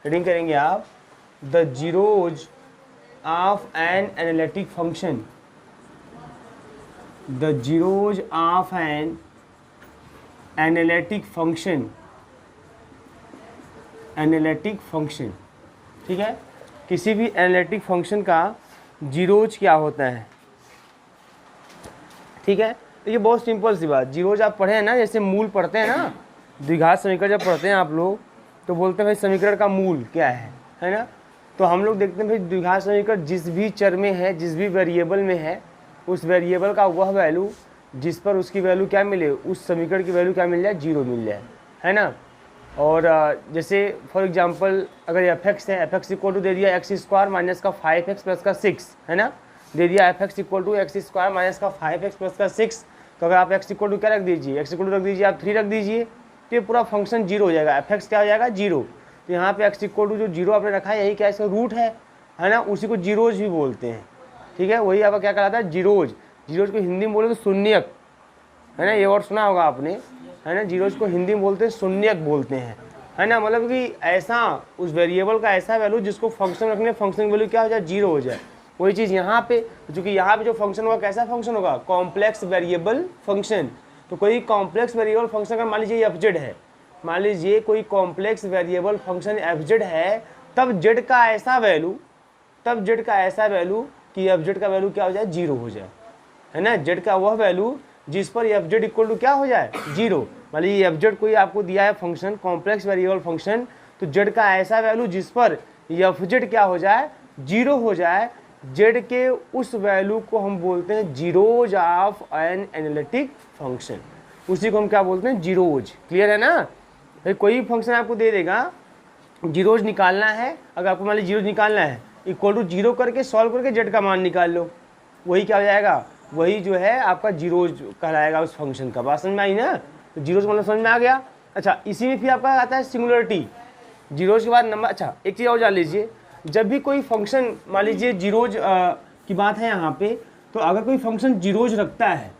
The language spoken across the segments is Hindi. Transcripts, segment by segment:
हेडिंग करेंगे आप the zeros of an analytic function, the zeros of an analytic function, analytic function, ठीक है। किसी भी एनालिटिक फंक्शन का जीरोज क्या होता है, ठीक है। तो ये बहुत सिंपल सी बात, जीरोज आप पढ़े हैं ना, जैसे मूल पढ़ते हैं ना, द्विघात समीकरण जब पढ़ते हैं आप लोग तो बोलते हैं भाई समीकरण का मूल क्या है ना। तो हम लोग देखते हैं भाई द्विघात समीकरण जिस भी चर में है, जिस भी वेरिएबल में है, उस वेरिएबल का वह वैल्यू जिस पर उसकी वैल्यू क्या मिले, उस समीकरण की वैल्यू क्या मिल जाए, जीरो मिल जाए, है ना। और जैसे फॉर एग्जांपल अगर एफ एक्स है, एफ एक्स इक्वल टू दे दिया एक्स स्क्वायर माइनस का 5x प्लस का 6, है ना, दे दिया F X equal to X square minus का 5x प्लस का 6। तो अगर आप एक्स इक्वल टू क्या रख दीजिए, एक्स इक्वल टू रख दीजिए आप 3 रख दीजिए, तो ये पूरा फंक्शन जीरो हो जाएगा, एफ एक्स क्या हो जाएगा, जीरो। तो यहाँ पे एक्स इक्वल टू जो जीरो आपने रखा है यही क्या इसका रूट है ना, उसी को जीरोज भी बोलते हैं, ठीक है। वही आपका क्या कहलाता है, जीरोज। जीरोज को हिंदी में बोले तो शून्यक, है ना, ये वर्ड सुना होगा आपने, है ना। जीरोज को हिंदी में बोलते हैं शून्यक बोलते हैं, है ना। मतलब कि ऐसा उस वेरिएबल का ऐसा वैल्यू जिसको फंक्शन रखने फंक्शन वैल्यू क्या हो जाए, जीरो हो जाए। वही चीज़ यहाँ पे, क्योंकि यहाँ पे जो फंक्शन होगा कैसा फंक्शन होगा, कॉम्प्लेक्स वेरिएबल फंक्शन। तो कोई कॉम्प्लेक्स वेरिएबल फंक्शन अगर मान लीजिए एफ जेड है, मान लीजिए कोई complex variable function f Z है, तब जेड का ऐसा वैल्यू, तब जेड का ऐसा वैल्यू कि एफ जेड का वैल्यू क्या हो जाए, जीरो हो जाए, है ना। जेड का वह वैल्यू जिस पर एफ जेड इक्वल टू क्या हो जाए, जीरो। मान लीजिए एफ जेड कोई आपको दिया है फंक्शन, कॉम्प्लेक्स वेरिएबल फंक्शन, तो जेड का ऐसा वैल्यू जिस पर एफ जेड क्या हो जाए, जीरो हो जाए, जेड के उस वैल्यू को हम बोलते हैं zeros of an analytic function. उसी को हम क्या बोलते हैं, जीरोज। क्लियर है ना। भाई कोई फंक्शन आपको दे देगा, जीरोज निकालना है, अगर आपको मान लीजिए जीरोज निकालना है, इक्वल टू जीरो करके सॉल्व करके जेड का मान निकाल लो, वही क्या हो जाएगा, वही जो है आपका जीरोज कहलाएगा उस फंक्शन का। बात समझ में आई ना। तो जीरोज मतलब समझ में आ गया। अच्छा, इसी में फिर आपका आता है सिंगुलरिटी, जीरोज के बाद नंबर। अच्छा, एक चीज़ और जान लीजिए, जब भी कोई फंक्शन मान लीजिए जीरोज की बात है यहाँ पे, तो अगर कोई फंक्शन जीरोज रखता है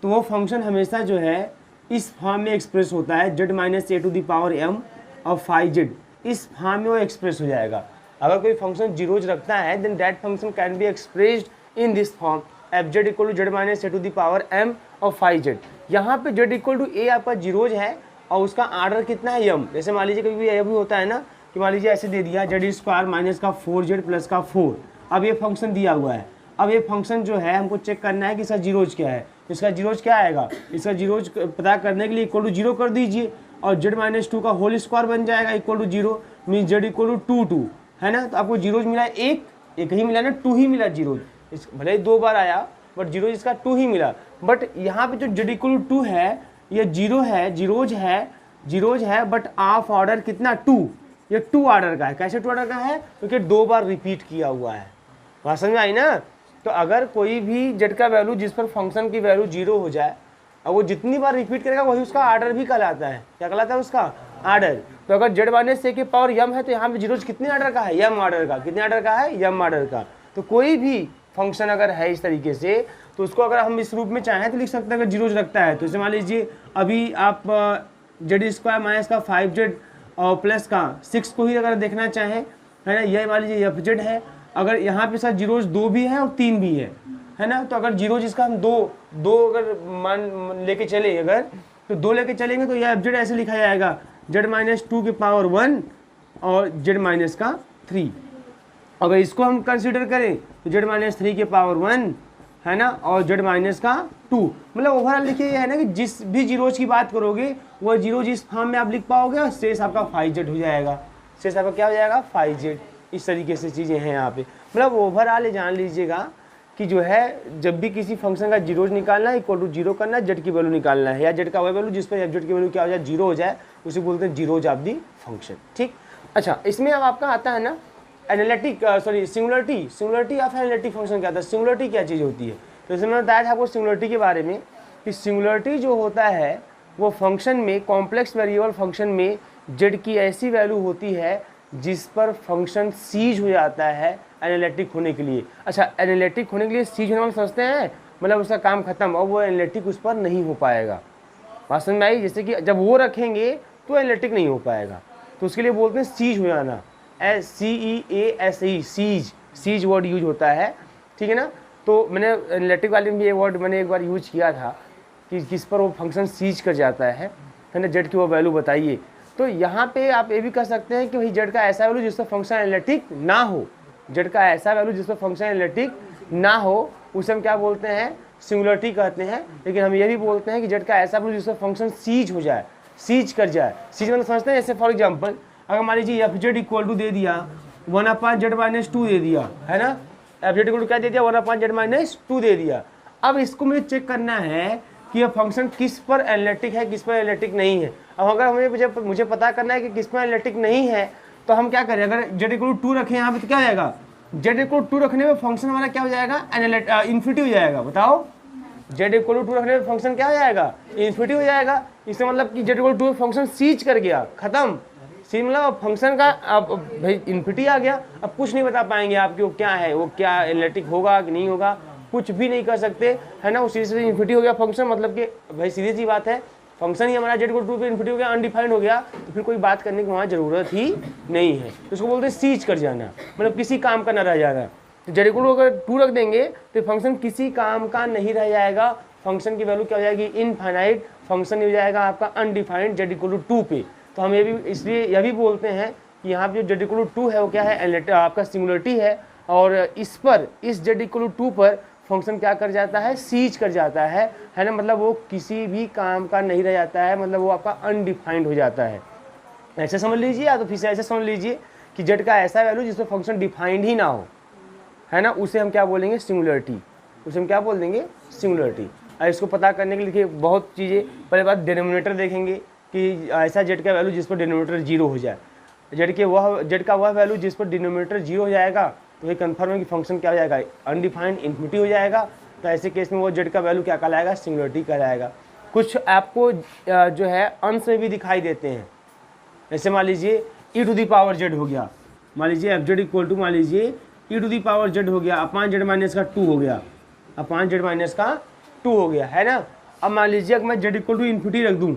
तो वो फंक्शन हमेशा जो है इस फॉर्म में एक्सप्रेस होता है, Z minus A to the power m और 5z, इस फॉर्म में वो एक्सप्रेस हो जाएगा। अगर कोई फंक्शन जीरोज रखता है then that function can be expressed in this form, F Z equal to Z minus A to the power m और 5z। यहाँ पे जेड इक्वल टू ए आपका जीरोज है और उसका आर्डर कितना है, m। जैसे मान लीजिए कभी भी यह भी होता है ना कि मान लीजिए ऐसे दे दिया जेड स्क्वायर माइनस का 4z प्लस का 4। अब ये फंक्शन दिया हुआ है, अब ये फंक्शन जो है हमको चेक करना है कि इसका जीरोज क्या है। इसका जीरोज क्या आएगा, इसका जीरोज पता करने के लिए इक्वल टू जीरो कर दीजिए और जेड माइनस 2 का होल स्क्वायर बन जाएगा equal to zero, mean Z equal to 2 है ना। तो आपको जीरोज मिला एक ही मिला ना, 2 ही मिला जीरोज। भले ही 2 बार आया बट जीरोज इसका 2 ही मिला। बट यहाँ पे जो जेड इक्वल टू 2 है ये जीरो है, जीरोज है बट ऑफ ऑर्डर कितना, 2। ये 2 ऑर्डर का है। कैसे 2 ऑर्डर का है, क्योंकि 2 बार रिपीट किया हुआ है। बात समझ में आई ना। तो अगर कोई भी जेड का वैल्यू जिस पर फंक्शन की वैल्यू जीरो हो जाए और वो जितनी बार रिपीट करेगा वही उसका आर्डर भी कहलाता है। क्या कहलाता है उसका, आर्डर। तो अगर जेड माइनस ए की पावर यम है तो यहाँ पे जीरोज कितने आर्डर का है, यम आर्डर का। कितने आर्डर का है, यम आर्डर का। तो कोई भी फंक्शन अगर है इस तरीके से तो उसको अगर हम इस रूप में चाहें तो लिख सकते हैं। अगर जीरोज रखता है तो जैसे मान लीजिए अभी आप जेड स्क्वायर माइनस का 5z और प्लस का 6 को ही अगर देखना चाहें, है ना, यह मान लीजिए एफ जेड है। अगर यहाँ पे सर जीरोज 2 भी है और 3 भी है ना। तो अगर जीरोज इसका हम दो अगर मान लेके चले, अगर तो 2 लेके चलेंगे तो यह एफ जेड ऐसे लिखा जाएगा, जेड माइनस 2 की पावर 1 और जेड माइनस का 3। अगर इसको हम कंसिडर करें तो जेड माइनस 3 की पावर 1 है ना और जेड माइनस का 2। मतलब ओवरऑल देखिए ये है ना कि जिस भी जीरोज की बात करोगे वह जीरोज इस फॉर्म में आप लिख पाओगे और शेष आपका 5z हो जाएगा। शेष आपका क्या हो जाएगा, 5z। इस तरीके से चीज़ें हैं यहाँ पे। मतलब ओवरऑल ये जान लीजिएगा कि जो है जब भी किसी फंक्शन का जीरोज निकालना है इक्वल टू जीरो करना है, जेड की वैल्यू निकालना है या जेड का वह वैल्यू जिस पर एफ जेड की वैल्यू क्या हो जाए, जीरो हो जाए, उसे बोलते हैं जीरोज ऑफ दी फंक्शन। ठीक। अच्छा, इसमें अब आपका आता है ना analytic singularity of analytic function क्या आता है। सिंगुलरिटी क्या चीज़ होती है, तो इसमें मैंने बताया था आपको सिंगुलरिटी के बारे में कि सिंगुलरिटी जो होता है वो फंक्शन में, कॉम्प्लेक्स वेरिएबल फंक्शन में जेड की ऐसी वैल्यू होती है जिस पर फंक्शन सीज हो जाता है एनालिटिक होने के लिए। अच्छा, एनालिटिक होने के लिए सीज होने वाले समझते हैं, मतलब उसका काम खत्म और वो एनालिटिक उस पर नहीं हो पाएगा। बात समझ में आई। जैसे कि जब वो रखेंगे तो एनालिटिक नहीं हो पाएगा, तो उसके लिए बोलते हैं सीज हो जाना। CEASE, सीज वर्ड यूज होता है, ठीक है ना। तो मैंने एनालिटिक वाले में ये वर्ड मैंने एक बार यूज किया था कि किस पर वो फंक्शन सीज कर जाता है ना, जेड की वो वैल्यू बताइए। तो यहाँ पे आप ये भी कह सकते हैं कि भाई जेड का ऐसा वैल्यू जिस पर फंक्शन एनालिटिक ना हो, जेड का ऐसा वैल्यू जिस पर फंक्शन एनालिटिक ना हो, उसे हम क्या बोलते हैं, सिंगुलरिटी कहते हैं। लेकिन हम ये भी बोलते हैं कि जेड का ऐसा वैल्यू जिस पर फंक्शन सीज हो जाए, सीज कर जाए। सीज मतलब समझते हैं, जैसे फॉर एग्जाम्पल अगर मान लीजिए एफ जेड इक्वल टू दे दिया 1/z-2 दे दिया, है ना, एफ जेड इक्वल टू क्या दे दिया, 1/z-2 दे दिया। अब इसको मुझे चेक करना है कि यह फंक्शन किस पर एनालिटिक है, किस पर एनालिटिक नहीं है। अब अगर मुझे पता करना है कि किस पर एनालिटिक नहीं है, तो हम क्या करें, अगर जेड इक्वल टू 2 रखें यहाँ पे तो क्या हो जाएगा, जेड इक्वल टू 2 रखने में फंक्शन हमारा क्या हो जाएगा, इन्फिनिटी हो जाएगा। बताओ, जेड इक्वल टू 2 रखने में फंक्शन क्या हो जाएगा, इन्फिनिटी हो जाएगा। इससे मतलब कि Z equal to function cease कर गया, खत्म। सी मतलब फंक्शन का अब भाई इन्फिनिटी आ गया। अब कुछ नहीं बता पाएंगे आपकी वो क्या है, वो क्या एनालिटिक होगा कि नहीं होगा, कुछ भी नहीं कर सकते, है ना। उसी से इन्फिनिटी हो गया फंक्शन, मतलब कि भाई सीधी सी बात है, फंक्शन ही हमारा जेड इक्वल टू पे इन्फिनिटी हो गया, अनडिफाइंड हो गया, तो फिर कोई बात करने की वहाँ ज़रूरत ही नहीं है। तो उसको बोलते हैं सीज कर जाना, मतलब किसी काम का न रह जाना। तो जेड इक्वल टू अगर 2 रख देंगे तो फंक्शन किसी काम का नहीं रह जाएगा, फंक्शन की वैल्यू क्या हो जाएगी, इनफाइनाइट, फंक्शन हो जाएगा आपका अनडिफाइंड जेड इक्वल टू 2 पे। तो हम ये भी इसलिए यह भी बोलते हैं कि यहाँ पे जो जेड इक्वल टू 2 है वो क्या है, आपका सिंगुलरिटी है, और इस पर, इस जेड इक्वल टू 2 पर फंक्शन क्या कर जाता है, सीज कर जाता है ना, मतलब वो किसी भी काम का नहीं रह जाता है, मतलब वो आपका अनडिफाइंड हो जाता है। ऐसे समझ लीजिए, या तो फिर से ऐसे समझ लीजिए कि जेड का ऐसा वैल्यू जिसमें फंक्शन डिफाइंड ही ना हो, है ना, उसे हम क्या बोलेंगे, सिंगुलरिटी, उसे हम क्या बोल देंगे, सिंगुलरिटी। और इसको पता करने के लिए देखिए बहुत चीज़ें, पहले बात डिनोमिनेटर देखेंगे कि ऐसा जेड का वैल्यू जिस पर डिनोमिनेटर 0 हो जाए, जेड का वह वैल्यू जिस पर डिनोमिनेटर 0 हो जाएगा, तो ये कन्फर्म है कि फंक्शन क्या हो जाएगा, अनडिफाइंड, इन्फिनिटी हो जाएगा। तो ऐसे केस में वो जेड का वैल्यू क्या कहलाएगा, सिंगुलरिटी कहलाएगा। कुछ आपको जो है अंश में भी दिखाई देते हैं, जैसे मान लीजिए e⁻z हो गया, मान लीजिए एफ जेड इक्वल टू, मान लीजिए e⁻z हो गया, अपान जेड माइनस का 2 हो गया, अपान जेड माइनस का 2 हो गया, है ना। अब मान लीजिए अगर मैं जेड इक्वल टू इन्फिनिटी रख दूँ,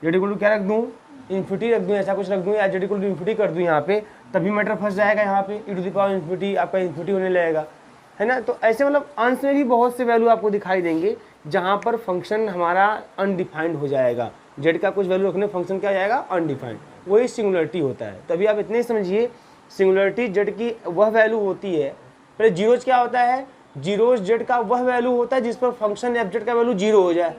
जेड इक्वल टू क्या रख दूँ, इन्फिनिटी रख दूँ, ऐसा कुछ रख दूँ, या जेड इक्वल टू इन्फिनिटी कर दूँ यहाँ पे, तभी मैटर फंस जाएगा। यहाँ पे e⁻∞ आपका इन्फिनिटी होने लगेगा, है ना। तो ऐसे मतलब अंश में भी बहुत से वैल्यू आपको दिखाई देंगे जहाँ पर फंक्शन हमारा अनडिफाइंड हो जाएगा, जेड का कुछ वैल्यू रखने फंक्शन क्या हो जाएगा, अनडिफाइंड, वही सिंगुलरिटी होता है। तभी आप इतने समझिए, सिंगुलरिटी जेड की वह वैल्यू होती है, पहले जीरोज क्या होता है, जीरोज जेड का वह वैल्यू होता है जिस पर फंक्शन एफ जेड का वैल्यू 0 हो जाए।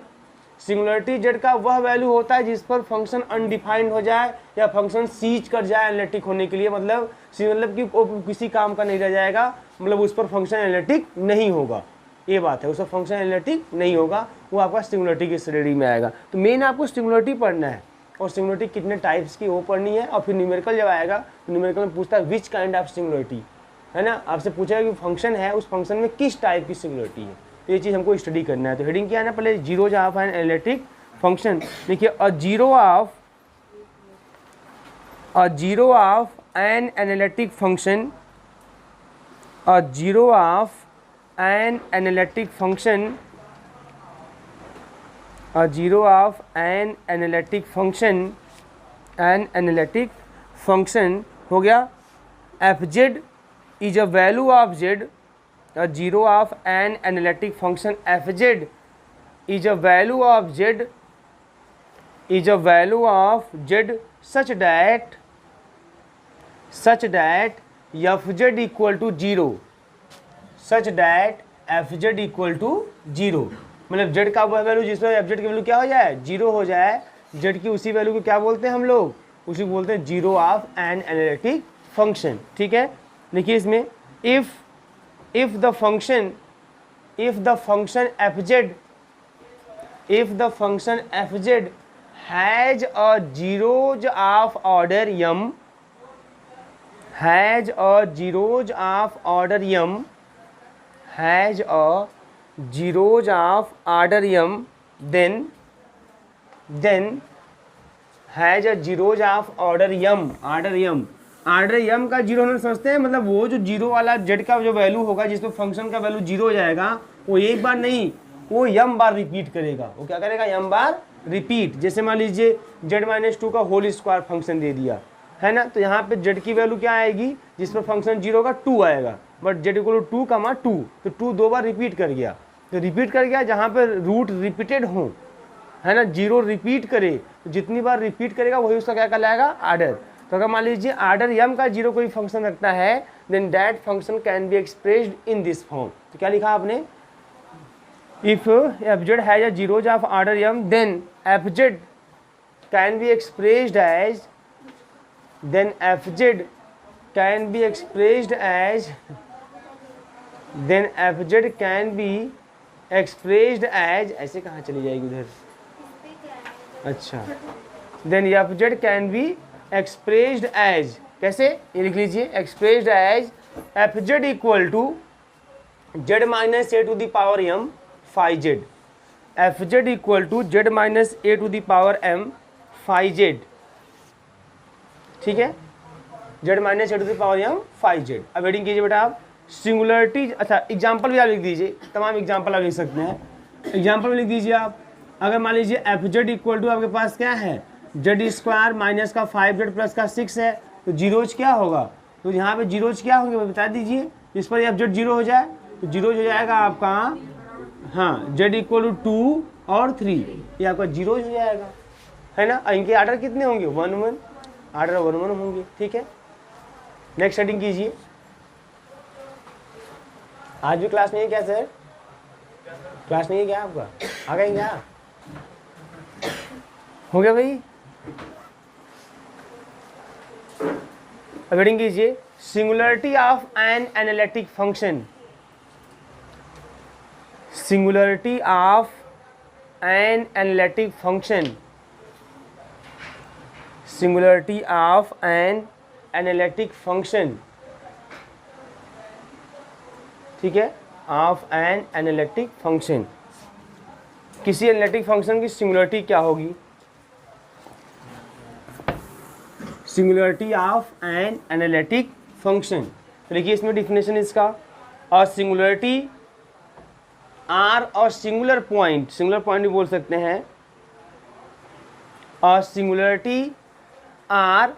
सिंगुलरिटी जेड का वह वैल्यू होता है जिस पर फंक्शन अनडिफाइंड हो जाए या फंक्शन सीज कर जाए एनालिटिक होने के लिए, मतलब कि किसी काम का नहीं रह जाएगा, मतलब उस पर फंक्शन एनालिटिक नहीं होगा, ये बात है, उस पर फंक्शन एनालिटिक नहीं होगा, वो आपका सिंगुलरिटी की श्रेणी में आएगा। तो मेन आपको सिंगुलरिटी पढ़ना है, और सिंगुलरिटी कितने टाइप्स की वो पढ़नी है। और फिर न्यूमेरिकल जब आएगा तो न्यूमेरिकल में पूछता है विच काइंड ऑफ सिंगुलरिटी, है ना, आपसे पूछेगा कि फंक्शन है, उस फंक्शन में किस टाइप की सिंगुलरिटी है, तो ये चीज़ हमको स्टडी करना है। तो हेडिंग क्या है ना, पहले zeros of an analytic function. देखिए, a zero of an analytic function, a zero of an analytic function, a zero of an analytic function, an analytic function हो गया, f z is a value of z, a zero of an analytic function fz is a value of z, is a value of z such that fz equal to 0, such that fz equal to 0, मतलब z का वह वैल्यू जिसमें fz की वैल्यू क्या हो जाए, 0 हो जाए, z की उसी वैल्यू को क्या बोलते हैं हम लोग, उसी को बोलते हैं zero of an analytic function. ठीक है, देखिए इसमें if the function fz has a zeros of order m, has a zeros of order m, has a zeros of order m, then has a zeros of order m, order m का जीरो होना समझते हैं, मतलब वो जो जीरो वाला जेड का जो वैल्यू होगा जिसमें फंक्शन का वैल्यू 0 हो जाएगा, वो एक बार नहीं, वो यम बार रिपीट करेगा। वो क्या करेगा, यम बार रिपीट। जैसे मान लीजिए z-2 का होल स्क्वायर फंक्शन दे दिया, है ना। तो यहाँ पे z की वैल्यू क्या आएगी, जिस पर फंक्शन 0 का 2 आएगा, बट z इक्वल टू 2 कमा 2, तो 2 दो बार रिपीट कर गया, तो रिपीट कर गया जहाँ पर रूट रिपीटेड हो, है ना, 0 रिपीट करे, तो जितनी बार रिपीट करेगा वही उसका क्या कहलाएगा, आर्डर। तो अगर मान लीजिए आर्डर m का 0 कोई फंक्शन रखता है, then that function can be expressed in this form. तो क्या लिखा आपने, if fz has a zeros of order m, then fz can be expressed as, then fz can be expressed as, then fz can be expressed as, ऐसे कहाँ चली जाएगी उधर, अच्छा, then fz can be expressed as, कैसे, ये लिख लीजिए, expressed as fz equal to z minus a to the power m phi z, fz equal to z minus a to the power m phi z, ठीक है, z minus A to the power m five z. अब वेडिंग कीजिए बेटा आप, सिंगुलरिटी, अच्छा एग्जांपल भी आप लिख दीजिए, तमाम एग्जांपल आप लिख सकते हैं, एग्जांपल में लिख दीजिए आप। अगर मान लीजिए एफ जेड इक्वल टू आपके पास क्या है, जेड स्क्वायर माइनस का 5z प्लस का 6 है, तो जीरोज क्या होगा, तो यहाँ पे जीरोज क्या होंगे बता दीजिए, इस पर एफ जेड 0 हो जाए तो जीरोज हो जाएगा आपका, हाँ, जेड इक्वल टू 2 और 3, ये आपका जीरोज हो जाएगा, है ना। इनके आर्डर कितने होंगे, 1 1, आर्डर 1 1 होंगे, ठीक है। नेक्स्ट सेटिंग कीजिए। आज भी क्लास नहीं है क्या सर, क्लास नहीं है क्या आपका, आ गए क्या, हो गया भाई। अब रीडिंग कीजिए, singularity of an analytic function, singularity of an analytic function, singularity of an analytic function, ठीक है, ऑफ एन एनालिटिक फंक्शन, किसी एनालिटिक फंक्शन की सिंगुलरिटी क्या होगी, singularity of an analytic function. तो देखिए इसमें डिफिनेशन इसका, और सिंगुलरिटी आर और सिंगुलर पॉइंट, सिंगुलर पॉइंट भी बोल सकते हैं, और सिंगुलरिटी आर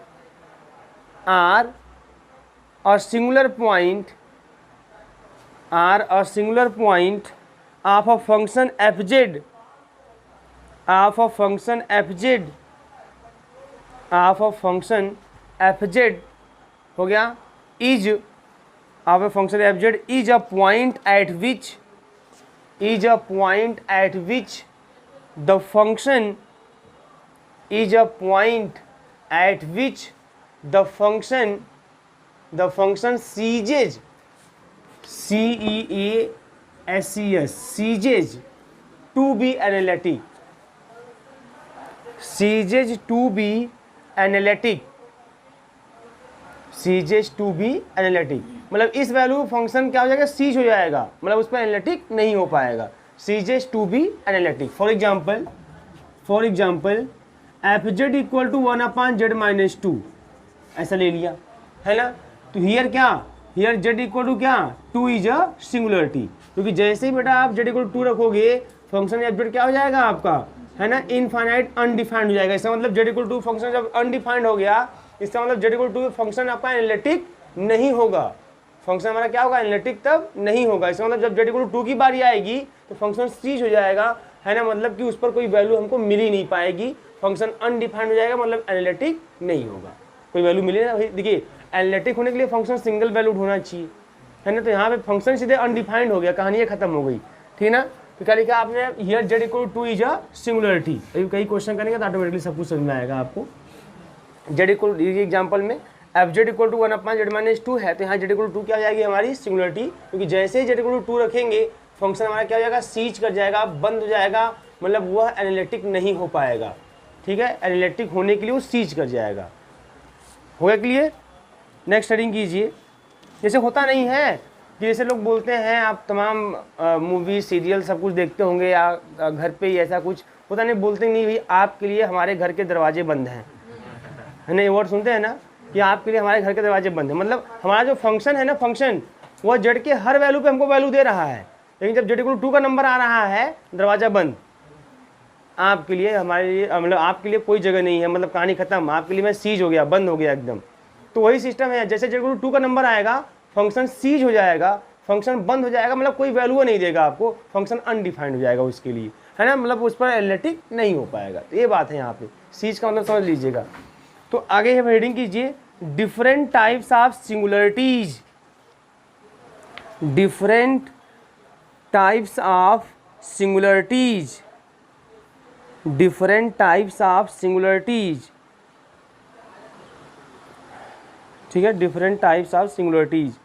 और सिंगुलर पॉइंट, आर और singular point of a function f z, of a function f z, of a function f Z हो गया, is of a function f z is a point eight which, is a point eight which the function, is a point at which the function ceases, ceases, ceases to be analytic, ceases to be analytic, ceases to be analytic, मतलब इस वैल्यू फंक्शन क्या हो जाएगा, सीज हो जाएगा, मतलब उस पर एनालिटिक नहीं हो पाएगा, ceases to be analytic। For example f Z equal to 1/z-2, ऐसा ले लिया, है ना। तो हियर क्या, हियर जेड इक्वल टू क्या, 2 इज अ सिंगुलरिटी, क्योंकि जैसे ही बेटा आप जेड इक्वल टू 2 रखोगे, फंक्शन एफ जेड क्या हो जाएगा आपका, है ना, इनफाइनाइट अनडिफाइंड हो जाएगा। इसका मतलब जेड इक्वल टू फंक्शन जब अनडिफाइंड हो गया, इसका मतलब जेड इक्वल टू फंक्शन आपका एनालिटिक नहीं होगा, फंक्शन हमारा क्या होगा, एनालिटिक तब नहीं होगा। इसका मतलब जब जेड इक्वल टू 2 की बारी आएगी तो फंक्शन सीज हो जाएगा, है ना, मतलब कि उस पर कोई वैल्यू हमको मिल ही नहीं पाएगी, फंक्शन अनडिफाइंड हो जाएगा, मतलब एनालिटिक नहीं होगा, कोई वैल्यू मिले ना। देखिए एनालिटिक होने के लिए फंक्शन सिंगल वैल्यूड होना चाहिए, है ना, तो यहाँ पे फंक्शन सीधे अनडिफाइंड हो गया, कहानी खत्म हो गई, ठीक है ना। तो क्या लिखा आपने, here z equal to 2 is a singularity. अभी कई क्वेश्चन करेंगे तो ऑटोमेटिकली सब कुछ समझ में आएगा आपको। जेड इक्वल, एग्जाम्पल में f Z equal to 1/z-2 है, तो यहाँ जेड इक्वल टू क्या हो जाएगी हमारी सिंगुलरिटी, क्योंकि जैसे ही जेड इक्वल टू 2 रखेंगे फंक्शन हमारा क्या हो जाएगा, सीज कर जाएगा, बंद हो जाएगा, मतलब वह एनालिटिक नहीं हो पाएगा, ठीक है, एनालिटिक होने के लिए वो सीज कर जाएगा। हो गया क्लियर। नेक्स्ट हेडिंग कीजिए। जैसे होता नहीं है कि जैसे लोग बोलते हैं, आप तमाम मूवी सीरियल सब कुछ देखते होंगे या घर पे ही ऐसा कुछ होता नहीं, बोलते नहीं भाई आपके लिए हमारे घर के दरवाजे बंद हैं, है ना, ये वर्ड सुनते हैं ना कि आपके लिए हमारे घर के दरवाजे बंद हैं, मतलब हमारा जो फंक्शन है ना, फंक्शन वह जेड के हर वैल्यू पे हमको वैल्यू दे रहा है, लेकिन जब जेड इक्वल टू 2 का नंबर आ रहा है, दरवाजा बंद, आपके लिए, हमारे लिए, मतलब आपके लिए कोई जगह नहीं है, मतलब कहानी खत्म, आपके लिए मैं सीज हो गया, बंद हो गया एकदम। तो वही सिस्टम है, जैसे Z=2 का नंबर आएगा फंक्शन सीज हो जाएगा, फंक्शन बंद हो जाएगा, मतलब कोई वैल्यू नहीं देगा आपको, फंक्शन अनडिफाइंड हो जाएगा उसके लिए, है ना, मतलब उस पर एनालिटिक नहीं हो पाएगा। तो ये बात है यहाँ पे, सीज का मतलब समझ लीजिएगा। तो आगे हम रीडिंग कीजिए, different types of singularities, different types of singularities, different types of singularities, ठीक है, डिफरेंट टाइप्स ऑफ सिंगुलरिटीज।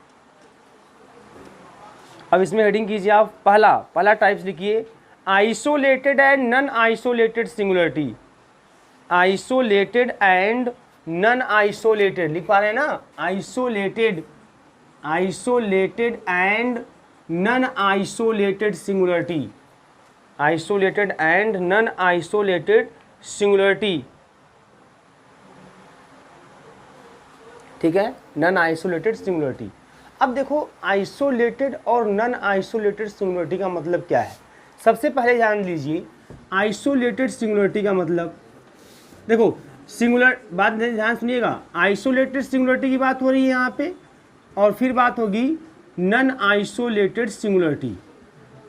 अब इसमें हेडिंग कीजिए आप, पहला टाइप्स लिखिए, isolated and non isolated singularity, isolated and non isolated, लिख पा रहे हैं ना, isolated, isolated and non isolated singularity, isolated and non isolated singularity, ठीक है, नॉन आइसोलेटेड सिंगुलरिटी। अब देखो आइसोलेटेड और नॉन आइसोलेटेड सिंगुलरिटी का मतलब क्या है। सबसे पहले जान लीजिए आइसोलेटेड सिंगुलरिटी का मतलब, देखो सिंगुलर बात ध्यान सुनिएगा, आइसोलेटेड सिंगुलरिटी की बात हो रही है यहाँ पे, और फिर बात होगी नॉन आइसोलेटेड सिंगुलरिटी।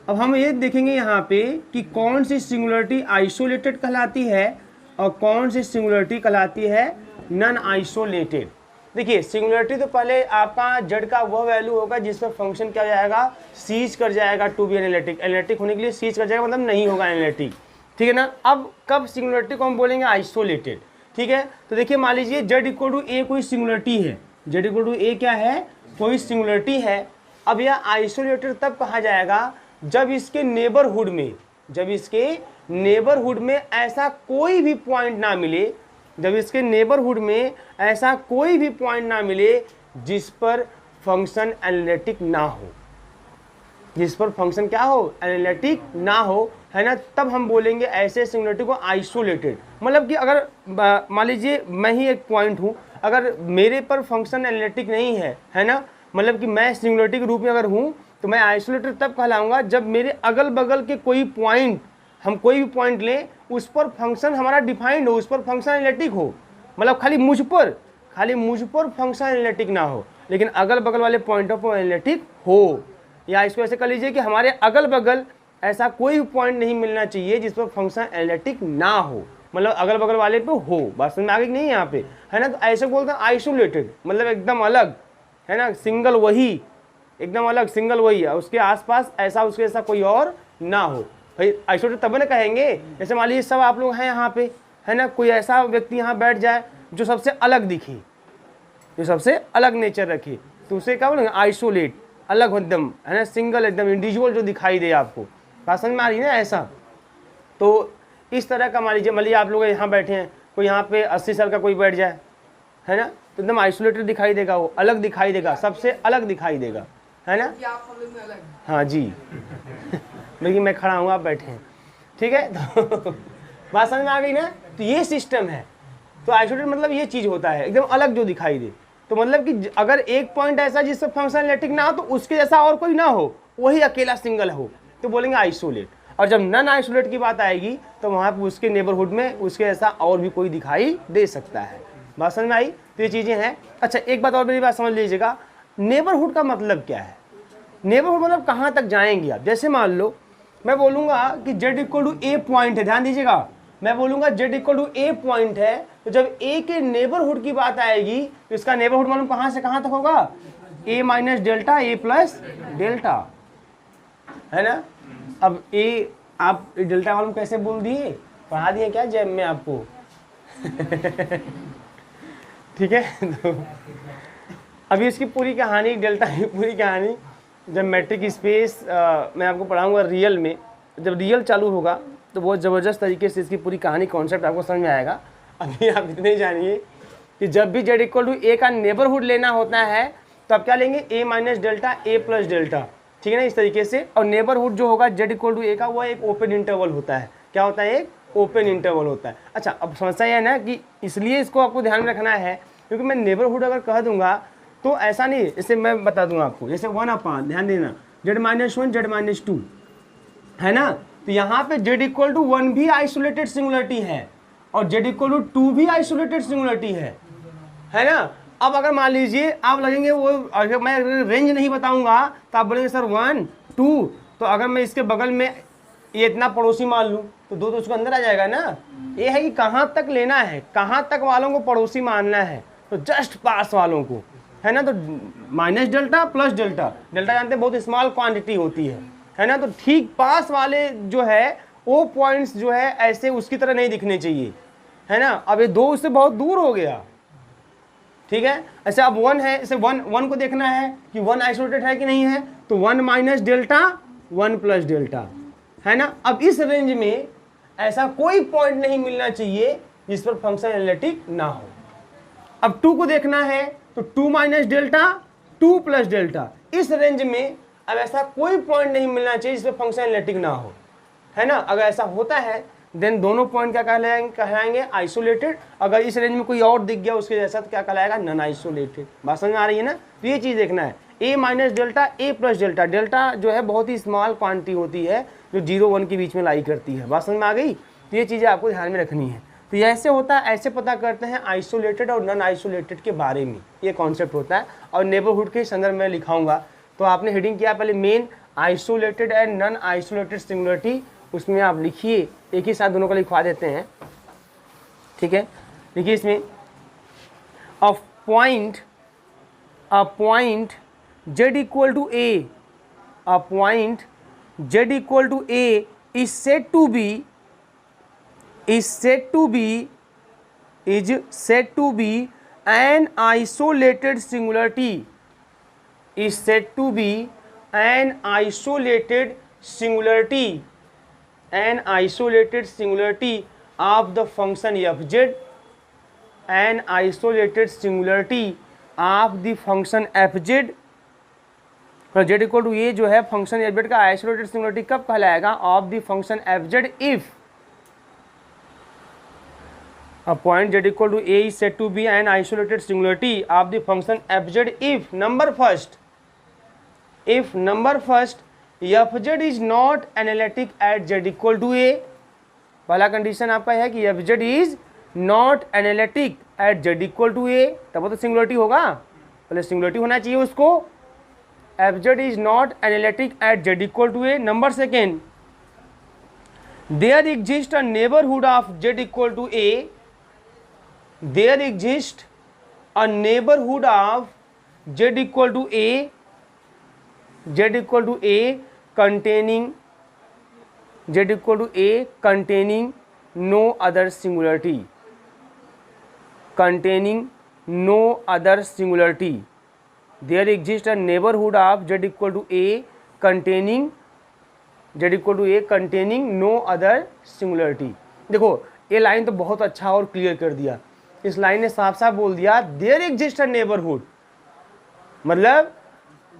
अब हम ये देखेंगे यहाँ पे कि कौन सी सिंगुलरिटी आइसोलेटेड कहलाती है और कौन सी सिंगुलरिटी कहलाती है नॉन आइसोलेटेड। देखिए सिंगुलरिटी तो पहले आपका जेड का वह वैल्यू होगा जिस पर फंक्शन क्या हो जाएगा, सीज कर जाएगा टू बी एनालिटिक, एनालिटिक होने के लिए सीज कर जाएगा, मतलब नहीं होगा एनालिटिक, ठीक है ना। अब कब सिंगुलरिटी को हम बोलेंगे आइसोलेटेड, ठीक है। तो देखिए मान लीजिए Z=A कोई सिंगुलरिटी है, Z=A क्या है, कोई सिंगुलरिटी है। अब यह आइसोलेटेड तब कहा जाएगा जब इसके नेबरहुड में, जब इसके नेबरहुड में ऐसा कोई भी पॉइंट ना मिले, जब इसके नेबरहुड में ऐसा कोई भी पॉइंट ना मिले जिस पर फंक्शन एनालिटिक ना हो, जिस पर फंक्शन क्या हो, एनालिटिक ना हो, है ना, तब हम बोलेंगे ऐसे सिंगुलरिटी को आइसोलेटेड। मतलब कि अगर मान लीजिए मैं ही एक पॉइंट हूँ, अगर मेरे पर फंक्शन एनालिटिक नहीं है, है ना, मतलब कि मैं सिंगुलरिटी के रूप में अगर हूँ तो मैं आइसोलेटेड तब कहलाऊंगा जब मेरे अगल बगल के कोई पॉइंट, हम कोई भी पॉइंट लें उस पर फंक्शन हमारा डिफाइंड हो, उस पर फंक्शन एनालिटिक हो, मतलब खाली मुझ पर फंक्शन एनालिटिक ना हो, लेकिन अगल बगल वाले पॉइंटों पर एनालिटिक हो। या इसको ऐसे कर लीजिए कि हमारे अगल बगल ऐसा कोई भी पॉइंट नहीं मिलना चाहिए जिस पर फंक्शन एनालिटिक ना हो, मतलब अगल बगल वाले पे हो। बात समझ में आ गई नहीं यहाँ पे, है ना। तो ऐसे बोलते हैं आइसोलेटेड, मतलब एकदम अलग, है ना, सिंगल वही, एकदम अलग सिंगल वही है, उसके आसपास ऐसा उसके जैसा कोई और ना हो। भाई आइसोलेटेड तब ना कहेंगे, जैसे मान लीजिए सब आप लोग हैं यहाँ पे, है ना, कोई ऐसा व्यक्ति यहाँ बैठ जाए जो सबसे अलग दिखे, जो सबसे अलग नेचर रखे, तो उसे क्या बोलेंगे, आइसोलेट, अलग एकदम, है ना, सिंगल एकदम इंडिविजुअल जो दिखाई दे आपको। बात समझ में आ रही है ना। ऐसा तो इस तरह का मान लीजिए आप लोग यहाँ बैठे हैं, कोई यहाँ पे 80 साल का कोई बैठ जाए, है ना, तो एकदम आइसोलेटेड दिखाई देगा, वो अलग दिखाई देगा, सबसे अलग दिखाई देगा, है ना। हाँ जी देखिए मैं खड़ा हूँ, आप बैठे हैं, ठीक है। तो बात समझ में आ गई ना। तो ये सिस्टम है। तो आइसोलेटेड मतलब ये चीज़ होता है एकदम अलग जो दिखाई दे। तो मतलब कि अगर एक पॉइंट ऐसा जिससे फंक्शन एनालिटिक ना हो तो उसके जैसा और कोई ना हो, वही अकेला सिंगल हो, तो बोलेंगे आइसोलेट। और जब नॉन आइसोलेट की बात आएगी तो वहाँ पर उसके नेबरहुड में उसके जैसा और भी कोई दिखाई दे सकता है। बात समझ में आई। तो ये चीज़ें हैं। अच्छा एक बात और मेरी बात समझ लीजिएगा, नेबरहुड का मतलब क्या है। नेबरहुड मतलब कहाँ तक जाएंगे आप। जैसे मान लो मैं बोलूँगा कि Z=A पॉइंट है, ध्यान दीजिएगा, मैं बोलूँगा Z=A पॉइंट है, तो जब A के नेबरहुड की बात आएगी तो इसका नेबरहुड मालूम कहाँ से कहाँ तक होगा, A minus delta A plus delta, है ना। अब A आप डेल्टा मालूम कैसे बोल दिए, पढ़ा दिए क्या जैम में आपको ठीक है। तो अभी इसकी पूरी कहानी, डेल्टा की पूरी कहानी जब मैट्रिक स्पेस मैं आपको पढ़ाऊंगा रियल में, जब रियल चालू होगा तो बहुत ज़बरदस्त तरीके से इसकी पूरी कहानी कॉन्सेप्ट आपको समझ में आएगा। अभी आप इतने जानिए कि जब भी Z=A का नेबरहुड लेना होता है तो आप क्या लेंगे, A minus delta A plus delta, ठीक है ना, इस तरीके से। और नेबरहुड जो होगा Z=A का वह एक ओपन इंटरवल होता है। क्या होता है, एक ओपन इंटरवल होता है। अच्छा अब समस्या यह है ना कि इसलिए इसको आपको ध्यान में रखना है, क्योंकि मैं नेबरहुड अगर कह दूंगा तो ऐसा नहीं, जैसे मैं बता दूंगा आपको, जैसे 1/, ध्यान देना, Z-1 Z-2 है ना, तो यहाँ पे z इक्वल टू 1 भी आइसोलेटेड सिंगुलरिटी है और z इक्वल टू 2 भी आइसोलेटेड सिंगुलरिटी है ना। अब अगर मान लीजिए आप लगेंगे वो, अगर मैं रेंज नहीं बताऊंगा तो आप बोलेंगे सर 1 2, तो अगर मैं इसके बगल में ये इतना पड़ोसी मान लूँ तो 2 तो उसके अंदर आ जाएगा ना। ये है कि कहाँ तक लेना है, कहाँ तक वालों को पड़ोसी मानना है, तो जस्ट पास वालों को, है ना। तो minus delta plus delta, delta जानते हैं बहुत स्मॉल क्वांटिटी होती है ना। तो ठीक पास वाले जो है वो पॉइंट्स जो है ऐसे उसकी तरह नहीं दिखने चाहिए, है ना। अब ये 2 उससे बहुत दूर हो गया, ठीक है। अच्छा अब 1 है, इसे 1 को देखना है कि 1 आइसोलेटेड है कि नहीं है, तो 1 माइनस डेल्टा 1 प्लस डेल्टा, है ना। अब इस रेंज में ऐसा कोई पॉइंट नहीं मिलना चाहिए जिस पर फंक्शन एनालिटिक ना हो। अब 2 को देखना है तो 2 माइनस डेल्टा 2 प्लस डेल्टा, इस रेंज में अब ऐसा कोई पॉइंट नहीं मिलना चाहिए जिस पर फंक्शन एनालिटिक ना हो, है ना। अगर ऐसा होता है देन दोनों पॉइंट क्या कहलाएंगे आइसोलेटेड। अगर इस रेंज में कोई और दिख गया उसके जैसा तो क्या कहलाएगा नॉन आइसोलेटेड। बात समझ में आ रही है ना। तो ये चीज़ देखना है, a minus delta a plus delta, delta जो है बहुत ही स्मॉल क्वांटिटी होती है जो 0 1 के बीच में लाई करती है। बात समझ में आ गई। तो ये चीज़ें आपको ध्यान में रखनी है। तो ये ऐसे होता है, ऐसे पता करते हैं आइसोलेटेड और नॉन आइसोलेटेड के बारे में, ये कॉन्सेप्ट होता है। और नेबरहुड के संदर्भ में लिखाऊंगा। तो आपने हेडिंग किया पहले main isolated and non isolated singularity, उसमें आप लिखिए, एक ही साथ दोनों को लिखवा देते हैं, ठीक है। देखिए इसमें a point z equal to a, a point z equal to a is said to be an isolated singularity, is said to be an isolated singularity of the function fz, an isolated singularity of the function fz। z equal to a जो है फंक्शन एफ का आइसोलेटेड सिंगुलरिटी कब कहलाएगा, of the function f z if a point z equal to a is said to be an isolated singularity of the function f z if number first f z is not analytic at z equal to a. पहला कंडीशन आपका है कि f z is not analytic at z equal to a, तब वो तो सिंगुलरिटी होगा, पहले सिंगुलरिटी होना चाहिए उसको। fz is not analytic at z equal to a. Number second, there exists a neighborhood of z equal to a. There exists a neighborhood of z equal to a. Z equal to a containing no other singularity. Containing no other singularity. There exists a neighborhood of z equal to a containing no other singularity। देखो ये लाइन तो बहुत अच्छा और क्लियर कर दिया, इस लाइन ने साफ साफ बोल दिया there exists a neighborhood, मतलब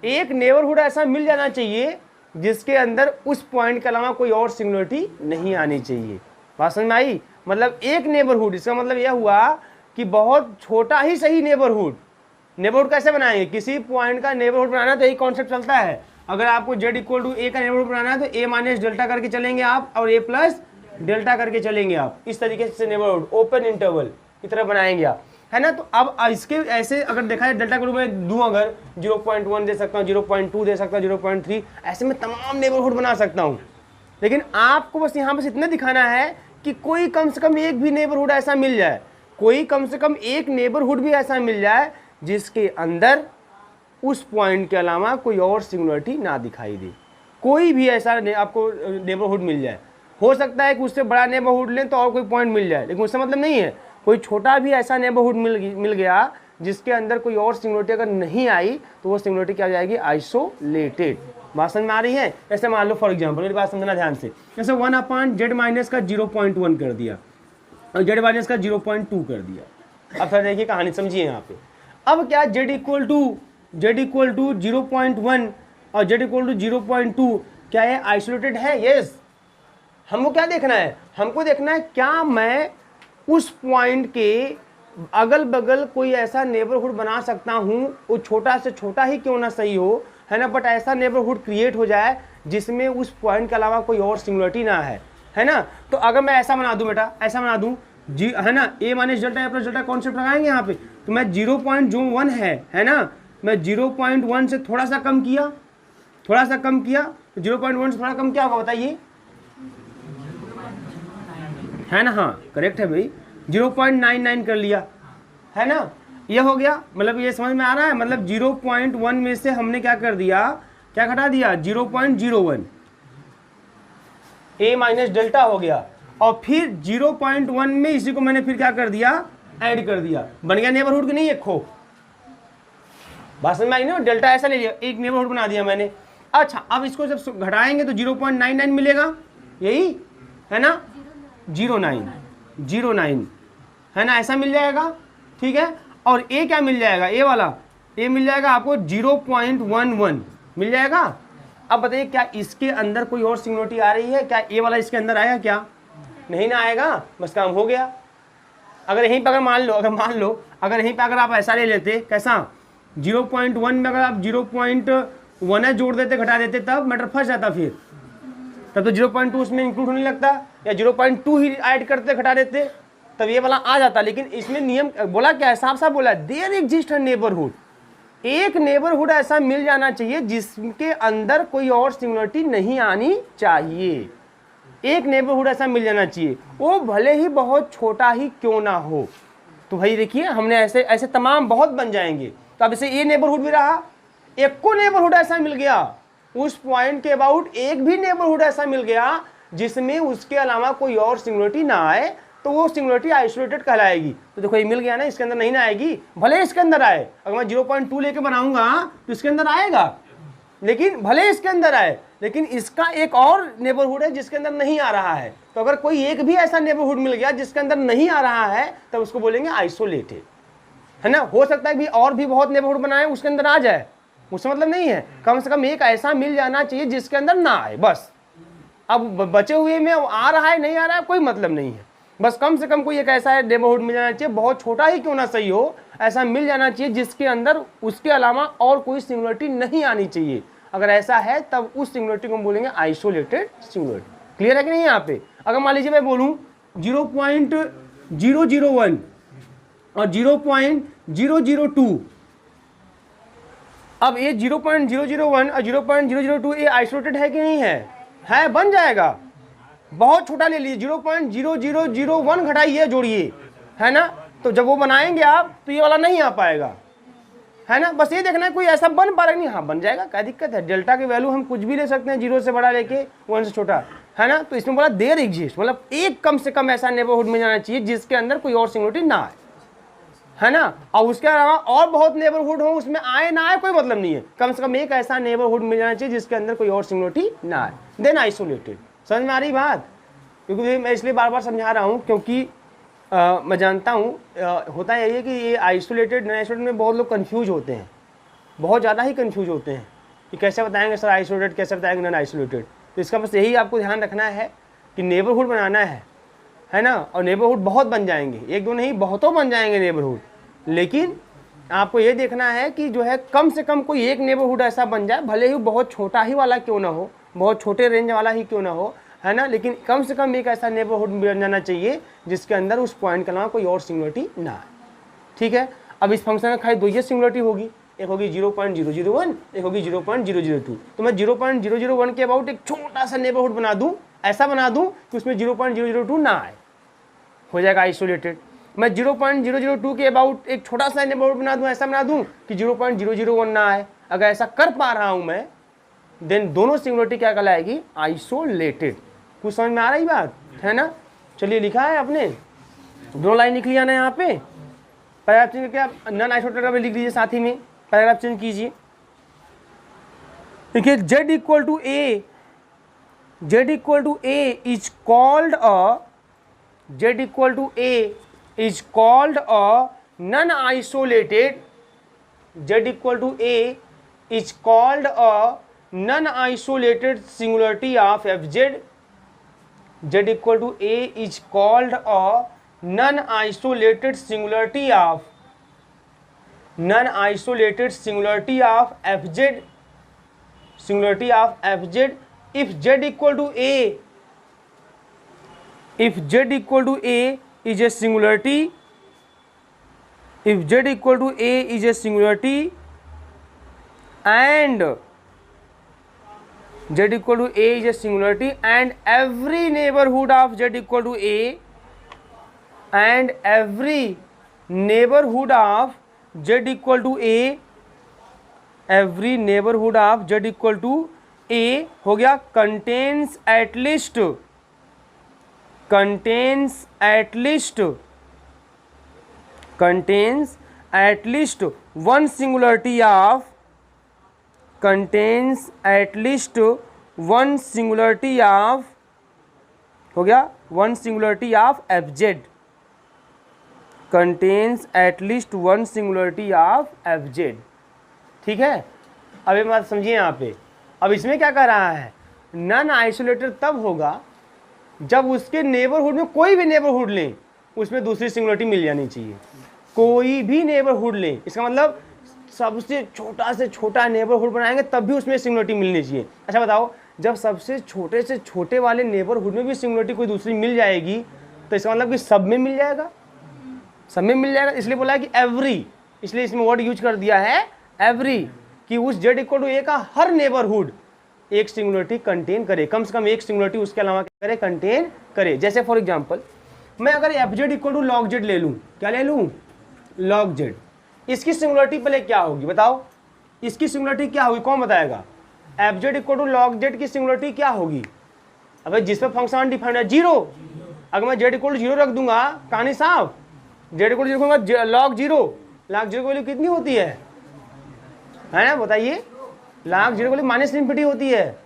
एक नेबरहुड ऐसा मिल जाना चाहिए जिसके अंदर उस पॉइंट के अलावा कोई और सिंगुलरिटी नहीं आनी चाहिए। बात समझ में आई। मतलब एक नेबरहुड, इसका मतलब यह हुआ कि बहुत छोटा ही सही नेबरहुड कैसे बनाएंगे, किसी पॉइंट का नेबरहुड बनाना तो यही कॉन्सेप्ट चलता है। अगर आपको z इक्वल टू ए का नेबरहुड बनाना है तो a माइनस डेल्टा करके चलेंगे आप और a प्लस डेल्टा करके चलेंगे आप, इस तरीके से नेबरहुड ओपन इंटरवल की तरह बनाएंगे आप, है ना। तो अब इसके ऐसे अगर देखा जाए डेल्टा के रूप में दूँ, अगर 0.1 दे सकता हूँ, 0.2 दे सकता हूँ, 0.3, ऐसे में तमाम नेबरहुड बना सकता हूँ। लेकिन आपको बस यहाँ बस इतना दिखाना है कि कोई कम से कम एक भी नेबरहुड ऐसा मिल जाए, कोई कम से कम एक नेबरहुड भी ऐसा मिल जाए जिसके अंदर उस पॉइंट के अलावा कोई और सिंगुलरिटी ना दिखाई दे। कोई भी ऐसा आपको नेबरहुड मिल जाए, हो सकता है कि उससे बड़ा नेबरहुड लें तो और कोई पॉइंट मिल जाए, लेकिन उससे मतलब नहीं है कोई छोटा भी ऐसा नेबरहुड मिल गया जिसके अंदर कोई और सिंगुलरिटी अगर नहीं आई तो वो सिंगुलरिटी क्या हो जाएगी, आइसोलेटेड। बात समझ में आ रही है। ऐसे मान लो फॉर एग्जाम्पल, मेरी बात समझना ध्यान से, जैसे 1/z माइनस का 0.1 कर दिया और z माइनस का 0.2 कर दिया। अब फिर देखिए कहानी समझिए यहाँ पे। अब क्या z इक्वल टू 0.1 और z इक्वल टू 0.2 क्या ये आइसोलेटेड है? यस। हमको क्या देखना है, हमको देखना है क्या मैं उस पॉइंट के अगल बगल कोई ऐसा नेबरहुड बना सकता हूँ, वो छोटा से छोटा ही क्यों ना सही हो, है ना, बट ऐसा नेबरहुड क्रिएट हो जाए जिसमें उस पॉइंट के अलावा कोई और सिंगुलरिटी ना है ना। तो अगर मैं ऐसा बना दूं बेटा, ऐसा बना दूं जी, है ना, ए minus delta A plus delta concept लगाएंगे यहाँ पे, तो मैं 0.1 है ना, मैं 0.1 से थोड़ा सा कम किया, तो 0.1 से थोड़ा कम क्या होगा बताइए, है ना, हाँ करेक्ट है भाई, 0.99 कर लिया, है ना, ये हो गया। मतलब ये समझ में आ रहा है, मतलब 0.1 में से हमने क्या कर दिया, क्या घटा दिया, 0.01 ए माइनस डेल्टा हो गया, और फिर 0.1 में इसी को मैंने फिर क्या कर दिया, ऐड कर दिया, बन गया नेबरहुड की नहीं एक खो, बात समझ में आई ना, डेल्टा ऐसा ले लिया, एक नेबरहुड बना दिया मैंने। अच्छा अब इसको जब घटाएंगे तो 0.99 मिलेगा, यही है ना, 09 है ना, ऐसा मिल जाएगा, ठीक है। और ए क्या मिल जाएगा, ए वाला, ए मिल जाएगा आपको 0.11 मिल जाएगा। अब बताइए क्या इसके अंदर कोई और सिंगुलरिटी आ रही है क्या, ए वाला इसके अंदर आएगा क्या, नहीं ना आएगा, बस काम हो गया। अगर यहीं पर अगर मान लो अगर यहीं पर अगर आप ऐसा ले लेते, कैसा, 0.1 में अगर आप 0.1 जोड़ देते, घटा देते, तब मैटर फंस जाता, फिर तब तो 0.2 उसमें इंक्लूड होने लगता, या 0.2 ही ऐड करते घटा देते, तब ये वाला आ जाता। लेकिन इसमें नियम बोला क्या है, साफ साफ बोला, देयर एग्जिस्ट अ नेबरहुड, एक नेबरहुड ऐसा मिल जाना चाहिए जिसके अंदर कोई और सिंगुलरिटी नहीं आनी चाहिए, एक नेबरहुड ऐसा मिल जाना चाहिए, वो भले ही बहुत छोटा ही क्यों ना हो। तो भाई देखिए हमने ऐसे ऐसे तमाम बहुत बन जाएंगे। तो अब इसे ये नेबरहुड भी रहा, एक को नेबरहुड ऐसा मिल गया, उस पॉइंट के अबाउट एक भी नेबरहुड ऐसा मिल गया जिसमें उसके अलावा कोई और सिंगुलरिटी ना आए, तो वो सिंगुलरिटी आइसोलेटेड कहलाएगी। तो देखो ये मिल गया ना, इसके अंदर नहीं ना आएगी, भले इसके अंदर आए, अगर मैं 0.2 लेके बनाऊंगा तो इसके अंदर आएगा, लेकिन भले इसके अंदर आए, लेकिन इसका एक और नेबरहुड है जिसके अंदर नहीं आ रहा है। तो अगर कोई एक भी ऐसा नेबरहुड मिल गया जिसके अंदर नहीं आ रहा है, तब उसको बोलेंगे आइसोलेटेड, है ना। हो सकता है कि और भी बहुत नेबरहुड बनाए उसके अंदर आ जाए, उससे मतलब नहीं है, कम से कम एक ऐसा मिल जाना चाहिए जिसके अंदर ना आए, बस। अब बचे हुए में आ रहा है नहीं आ रहा है कोई मतलब नहीं है, बस कम से कम कोई एक ऐसा नेबरहुड मिल जाना चाहिए, बहुत छोटा ही क्यों ना सही हो, ऐसा मिल जाना चाहिए जिसके अंदर उसके अलावा और कोई सिंगुलरिटी नहीं आनी चाहिए। अगर ऐसा है तब उस सिंगुलरिटी को हम बोलेंगे आइसोलेटेड सिंगुलरिटी। क्लियर है कि नहीं यहाँ पे। अगर मान लीजिए मैं बोलूँ 0.001 और 0.002, अब ये 0.001 और 0.002 ये आइसोलेटेड है कि नहीं है, बन जाएगा। बहुत छोटा ले लीजिए, 0.0001 घटाइए, जोड़िए, है ना, तो जब वो बनाएंगे आप तो ये वाला नहीं आ पाएगा, है ना। बस ये देखना है कोई ऐसा बन पा रहा नहीं, हाँ बन जाएगा, क्या दिक्कत है। डेल्टा की वैल्यू हम कुछ भी ले सकते हैं, 0 से बड़ा लेके 1 से छोटा, है ना। तो इसमें बोला देयर एग्जिस्ट, मतलब एक कम से कम ऐसा नेबरहुड में जाना चाहिए जिसके अंदर कोई और सिंगुलरिटी ना आए, है ना। और उसके अलावा और बहुत नेबरहुड हो, उसमें आए ना आए कोई मतलब नहीं है, कम से कम एक ऐसा नेबरहुड मिल जाना चाहिए जिसके अंदर कोई और सिंगुलरिटी ना आए, देन आइसोलेटेड। समझ में आ रही बात। क्योंकि मैं इसलिए बार बार समझा रहा हूँ क्योंकि मैं जानता हूँ होता यही है कि ये आइसोलेटेड नॉन आइसोलेटेड में बहुत लोग कंफ्यूज होते हैं, बहुत ज़्यादा ही कंफ्यूज होते हैं कि कैसे बताएंगे सर आइसोलेटेड, कैसे बताएंगे नॉन आइसोलेटेड। तो इसका बस यही आपको ध्यान रखना है कि नेबरहुड बनाना है ना। और नेबरहुड बहुत बन जाएंगे, एक दो नहीं बहुतों बन जाएंगे नेबरहुड, लेकिन आपको ये देखना है कि जो है कम से कम कोई एक नेबरहुड ऐसा बन जाए, भले ही बहुत छोटा ही वाला क्यों ना हो, बहुत छोटे रेंज वाला ही क्यों ना हो, है ना, लेकिन कम से कम एक ऐसा नेबरहुड बन जाना चाहिए जिसके अंदर उस पॉइंट के अलावा कोई और सिंगुलरिटी ना आए। ठीक है। अब इस फंक्शन में खाली दो ही सिंगुलरिटी होगी, एक होगी 0.001, एक होगी 0.002। तो मैं 0.001 के अबाउट एक छोटा सा नेबरहुड बना दूं, ऐसा बना दूं कि उसमें 0.002 ना आए, हो जाएगा आइसोलेटेड। मैं 0.002 के अबाउट एक छोटा सा नेबरहुड बना दूं, ऐसा बना दूं कि 0.001 ना आए। अगर ऐसा कर पा रहा हूं मैं, देन दोनों सिंगुलरिटी क्या कहलाएगी, आइसोलेटेड। कुछ समझ में आ रही बात है ना। चलिए लिखा है आपने, दो लाइन लिख लिया ना यहाँ पे। पैराग्राफ चेंज क्या, नॉन आइसोलेटेड का भी लिख लीजिए, साथ ही में पैराग्राफ चेंज कीजिए। देखिए z equal to a, z equal to a is called a, z equal to a is called a non isolated, z equal to a is called a non isolated singularity of fz, z equal to a is called a non isolated singularity of fz if z equal to a, if z equal to a is a singularity, if z equal to a is a singularity and z equal to a is a singularity and every neighborhood of z equal to a and every neighborhood of z equal to a, every neighborhood of z equal to a हो गया, contains at least one singularity of, contains at least one singularity of, हो गया, one singularity of fz, contains at least one singularity of fz। ठीक है, अब ये बात समझिए यहाँ पे। अब इसमें क्या कह रहा है, नन आइसोलेटेड तब होगा जब उसके नेबरहुड में, कोई भी नेबरहुड लें उसमें दूसरी सिंगुलरिटी मिल जानी चाहिए। कोई भी नेबरहुड लें, इसका मतलब सबसे छोटा से छोटा नेबरहुड बनाएंगे तब भी उसमें सिंगुलरिटी मिलनी चाहिए। अच्छा बताओ, जब सबसे छोटे से छोटे वाले नेबरहुड में भी सिंगुलरिटी कोई दूसरी मिल जाएगी तो इसका मतलब कि सब में मिल जाएगा, सब में मिल जाएगा। इसलिए बोला है कि एवरी, इसलिए इसमें वर्ड यूज कर दिया है एवरी, कि उस z इक्वल टू a का हर नेबरहुड एक सिंगुलरिटी कंटेन करे, कम से कम एक सिंगुलरिटी उसके अलावा क्या करे, कंटेन करे। जैसे फॉर एग्जांपल मैं अगर fz equal to log z ले लूँ, क्या ले लूँ, log z, इसकी सिंगुलरिटी पहले क्या होगी बताओ, इसकी सिंगुलरिटी क्या होगी, कौन बताएगा। fz equal to log z की सिंगुलरिटी क्या होगी, अब जिस पर फंक्शन डिफाइंड है जीरो, अगर मैं z इक्वल टू जीरो रख दूंगा कहानी साफ, z इक्वल टू जीरो रखूंगा log जीरो, log जीरो की वैल्यू कितनी होती है ना बताइए, log जीरो की वैल्यू माइनस इन्फिनिटी होती है,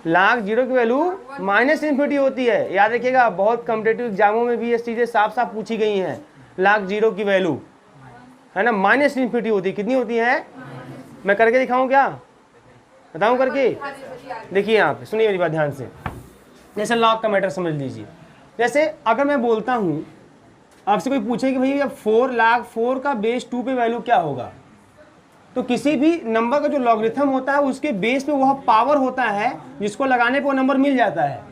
log जीरो की वैल्यू माइनस इन्फिनिटी होती है। याद रखिएगा, बहुत कॉम्पिटिटिव एग्जामों में भी ये चीजें साफ साफ पूछी गई हैं। log जीरो की वैल्यू है ना माइनस इन्फिनिटी होती है, कितनी होती है, मैं करके दिखाऊं क्या, बताऊं करके, देखिए यहाँ पे सुनिए मेरी बात ध्यान से। जैसे log का मैटर समझ लीजिए, जैसे अगर मैं बोलता हूँ, आपसे कोई पूछे कि भाई 4 log 4 का बेस 2 पे वैल्यू क्या होगा, तो किसी भी नंबर का जो लॉगरिथम होता है उसके बेस पे वह पावर होता है जिसको लगाने पे वो नंबर मिल जाता है।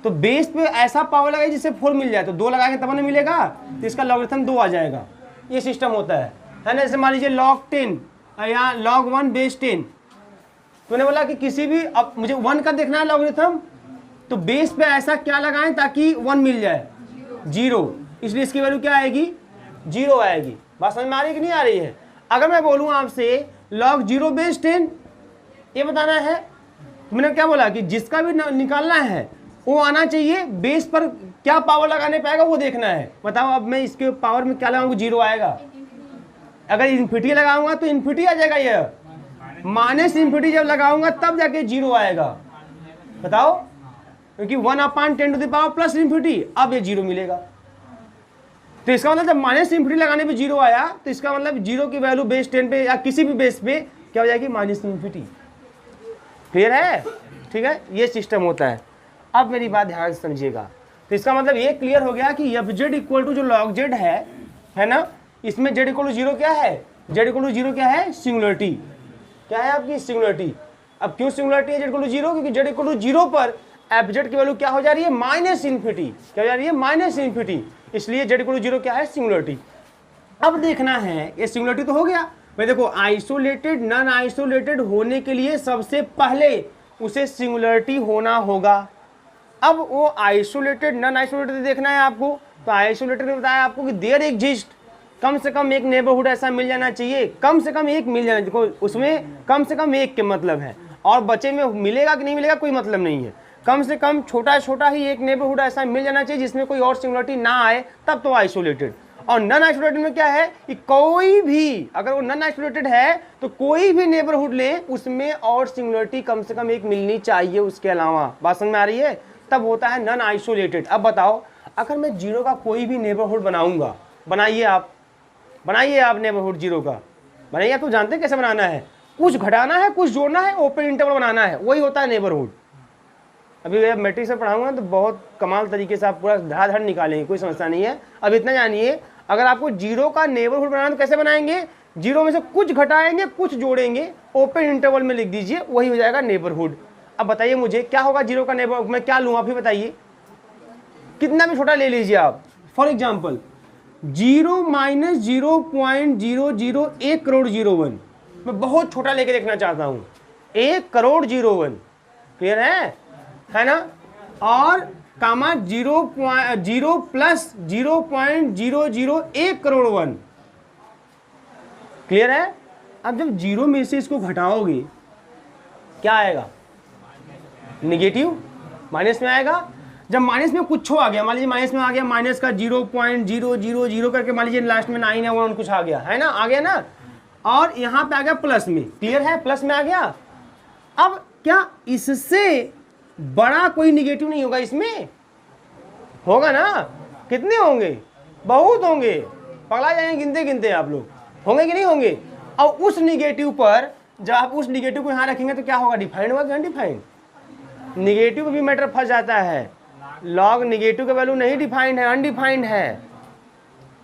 तो बेस पे ऐसा पावर लगाए जिससे 4 मिल जाए, तो 2 लगाएंगे तब नहीं मिलेगा, तो इसका लॉगरिथम 2 आ जाएगा। ये सिस्टम होता है ना। जैसे मान लीजिए log 10 या log 1 बेस 10, तूने बोला कि किसी भी, अब मुझे 1 का देखना है लॉगरिथम, तो बेस पे ऐसा क्या लगाएं ताकि 1 मिल जाए, 0, इसलिए इसकी वैल्यू क्या आएगी, 0 आएगी। बात समझ में आ रही है कि नहीं आ रही है। अगर मैं बोलूं आपसे log 0 बेस 10 ये बताना है, तो मैंने क्या बोला कि जिसका भी निकालना है वो आना चाहिए, बेस पर क्या पावर लगाने पाएगा वो देखना है। बताओ अब मैं इसके पावर में क्या लगाऊंगा, 0 आएगा, अगर इन्फिनिटी लगाऊंगा तो इन्फिनिटी आ जाएगा, ये माइनस इन्फिनिटी जब लगाऊंगा तब जाके 0 आएगा। बताओ, क्योंकि 1/10 to the power plus infinity, अब ये 0 मिलेगा। तो इसका मतलब जब माइनस इन्फिनिटी लगाने पे 0 आया तो इसका मतलब 0 की वैल्यू बेस 10 पे या किसी भी बेस पे क्या हो जाएगी, माइनस इन्फिनिटी। क्लियर है, ठीक है, ये सिस्टम होता है। अब मेरी बात ध्यान से समझिएगा, तो इसका मतलब ये क्लियर हो गया कि fz इक्वल टू जो log z है ना, इसमें z इक्वल टू 0 क्या है, z इक्वल टू 0 क्या है, सिंगुलरिटी, क्या है आपकी सिंगुलरिटी। अब क्यों सिंगुलरिटी है z इक्वल टू 0, क्योंकि z इक्वल टू 0 पर fz की वैल्यू क्या हो जा रही है, माइनस इन्फिनिटी, क्या हो जा रही है, माइनस इन्फिनिटी, इसलिए z इक्वल टू 0 क्या है, सिंगुलरिटी। अब देखना है, ये सिंगुलरिटी तो हो गया भाई। देखो आइसोलेटेड नन आइसोलेटेड होने के लिए सबसे पहले उसे सिंगुलरिटी होना होगा। अब वो आइसोलेटेड नन आइसोलेटेड देखना है आपको, तो आइसोलेटेड ने बताया आपको कि देयर एग्जिस्ट, कम से कम एक नेबरहुड ऐसा मिल जाना चाहिए, कम से कम एक मिल जाना चाहिए, उसमें कम से कम एक के मतलब है, और बचे में मिलेगा कि नहीं मिलेगा कोई मतलब नहीं है। कम से कम छोटा छोटा ही एक नेबरहुड ऐसा मिल जाना चाहिए जिसमें कोई और सिंगुलरिटी ना आए, तब तो आइसोलेटेड। और नन आइसोलेटेड में क्या है कि कोई भी, अगर वो नन आइसोलेटेड है तो कोई भी नेबरहुड ले उसमें और सिंगुलरिटी कम से कम एक मिलनी चाहिए उसके अलावा। बात समझ में आ रही है, तब होता है नन आइसोलेटेड। अब बताओ, अगर मैं 0 का कोई भी नेबरहुड बनाऊंगा, बनाइए आप नेबरहुड 0 का बनाइए। तो जानते हैं कैसे बनाना है, कुछ घटाना है कुछ जोड़ना है, ओपन इंटरवल बनाना है, वही होता है नेबरहुड। अभी मैट्रिक्स से पढ़ाऊंगा तो बहुत कमाल तरीके से आप पूरा धड़ाधड़ निकालेंगे, कोई समस्या नहीं है। अब इतना जानिए, अगर आपको जीरो का नेबरहुड बनाना तो कैसे बनाएंगे, जीरो में से कुछ घटाएंगे कुछ जोड़ेंगे, ओपन इंटरवल में लिख दीजिए, वही हो जाएगा नेबरहुड। अब बताइए मुझे क्या होगा जीरो का नेबरहुड, मैं क्या लूँ आप ही बताइए, कितना भी छोटा ले लीजिए आप। फॉर एग्जाम्पल 0 माइनस 0.001 करोड़ 01, मैं बहुत छोटा लेके देखना चाहता हूँ, 1 करोड़ 01, क्लियर है ना, और कामा 0 प्लस 0.001 करोड़ 1, क्लियर है। अब जब जीरो में से इसको घटाओगे क्या आएगा, निगेटिव, माइनस में आएगा। जब माइनस में कुछ आ गया, मान लीजिए माइनस में आ गया, माइनस का 0.000 करके मान लीजिए लास्ट में 9 है 1 कुछ आ गया, है ना, आ गया ना, और यहाँ पे आ गया प्लस में, क्लियर है, प्लस में आ गया। अब क्या इससे बड़ा कोई निगेटिव नहीं होगा, इसमें होगा ना, कितने होंगे, बहुत होंगे, पगला जाएंगे गिनते गिनते आप लोग, होंगे कि नहीं होंगे। और उस निगेटिव पर जब आप उस निगेटिव को यहाँ रखेंगे तो क्या होगा, डिफाइंड होगा कि अनडिफाइंड, निगेटिव भी मैटर फंस जाता है, लॉग निगेटिव का वैल्यू नहीं डिफाइंड है, अनडिफाइंड है,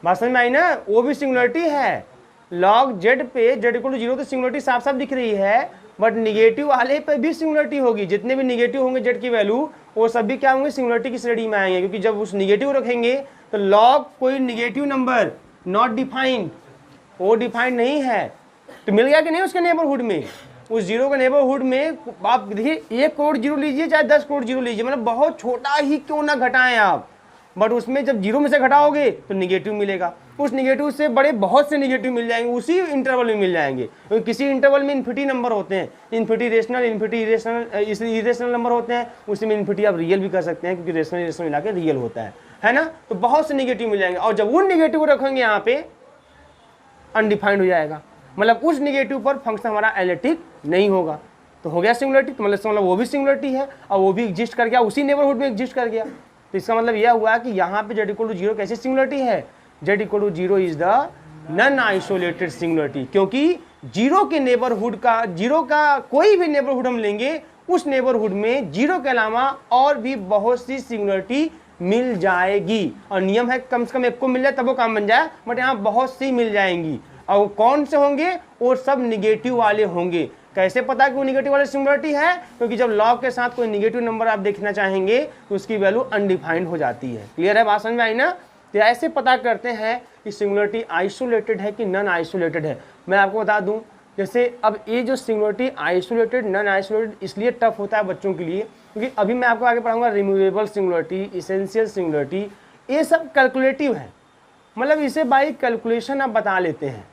बात समझ में आई ना, वो भी सिंगुलरिटी है। लॉग जेड पे जेड इक्वल टू 0 तो सिंगुलरिटी साफ साफ दिख रही है, बट निगेटिव वाले पे भी सिंगुलरिटी होगी, जितने भी निगेटिव होंगे जेड की वैल्यू वो सब भी क्या होंगे, सिंगुलरिटी की श्रेणी में आएंगे, क्योंकि जब उस निगेटिव रखेंगे तो लॉग कोई निगेटिव नंबर नॉट डिफाइंड, वो डिफाइंड नहीं है, तो मिल गया कि नहीं उसके नेबरहुड में, उस जीरो के नेबरहुड में आप देखिए 1 करोड़ जीरो लीजिए चाहे 10 करोड़ जीरो लीजिए, मतलब बहुत छोटा ही क्यों ना घटाएं आप, बट उसमें जब जीरो में से घटाओगे तो निगेटिव मिलेगा, उस निगेटिव से बड़े बहुत से निगेटिव मिल जाएंगे, उसी इंटरवल में मिल जाएंगे, क्योंकि किसी इंटरवल में इन्फिनिटी नंबर होते हैं, infinity rational, infinity irrational number होते हैं, उसी में इन्फिनिटी आप रियल भी कर सकते हैं, क्योंकि रेशनल इरेशनल मिला के रियल होता है ना, तो बहुत से निगेटिव मिल जाएंगे, और जब उन निगेटिव को रखेंगे यहाँ पे अनडिफाइंड हो जाएगा, मतलब उस निगेटिव पर फंक्शन हमारा एनालिटिक नहीं होगा, तो हो गया सिंगुलरिटी, तो मतलब वो भी सिंगुलरिटी है और वो भी एग्जिस्ट कर गया, उसी नेबरहुड में एग्जिस्ट कर गया, तो इसका मतलब यह हुआ कि यहाँ पे z इक्वल टू 0 कैसी सिंगुलरिटी है, z equal to 0 is the non isolated singularity, क्योंकि जीरो के नेबरहुड का, जीरो का कोई भी नेबरहुड हम लेंगे उस नेबरहुड में जीरो के अलावा और भी बहुत सी सिंगुलरिटी मिल जाएगी, और नियम है कम से कम एक को मिल जाए तब वो काम बन जाए, बट यहाँ बहुत सी मिल जाएंगी, और कौन से होंगे, वो सब निगेटिव वाले होंगे। कैसे पता कि वो निगेटिव वाले सिंगुलरिटी है, क्योंकि जब लॉग के साथ कोई निगेटिव नंबर आप देखना चाहेंगे तो उसकी वैल्यू अनडिफाइंड हो जाती है, क्लियर है, बात समझ में आई ना। तो ऐसे पता करते हैं कि सिंगुलरिटी आइसोलेटेड है कि नॉन आइसोलेटेड है। मैं आपको बता दूं, जैसे अब ये जो सिंगुलरिटी आइसोलेटेड नॉन आइसोलेटेड इसलिए टफ होता है बच्चों के लिए, क्योंकि अभी मैं आपको आगे पढ़ाऊंगा रिमूवेबल सिंगुलरिटी, इसेंशियल सिंगुलरिटी, ये सब कैलकुलेटिव है, मतलब इसे बाई कैलकुलेशन आप बता लेते हैं,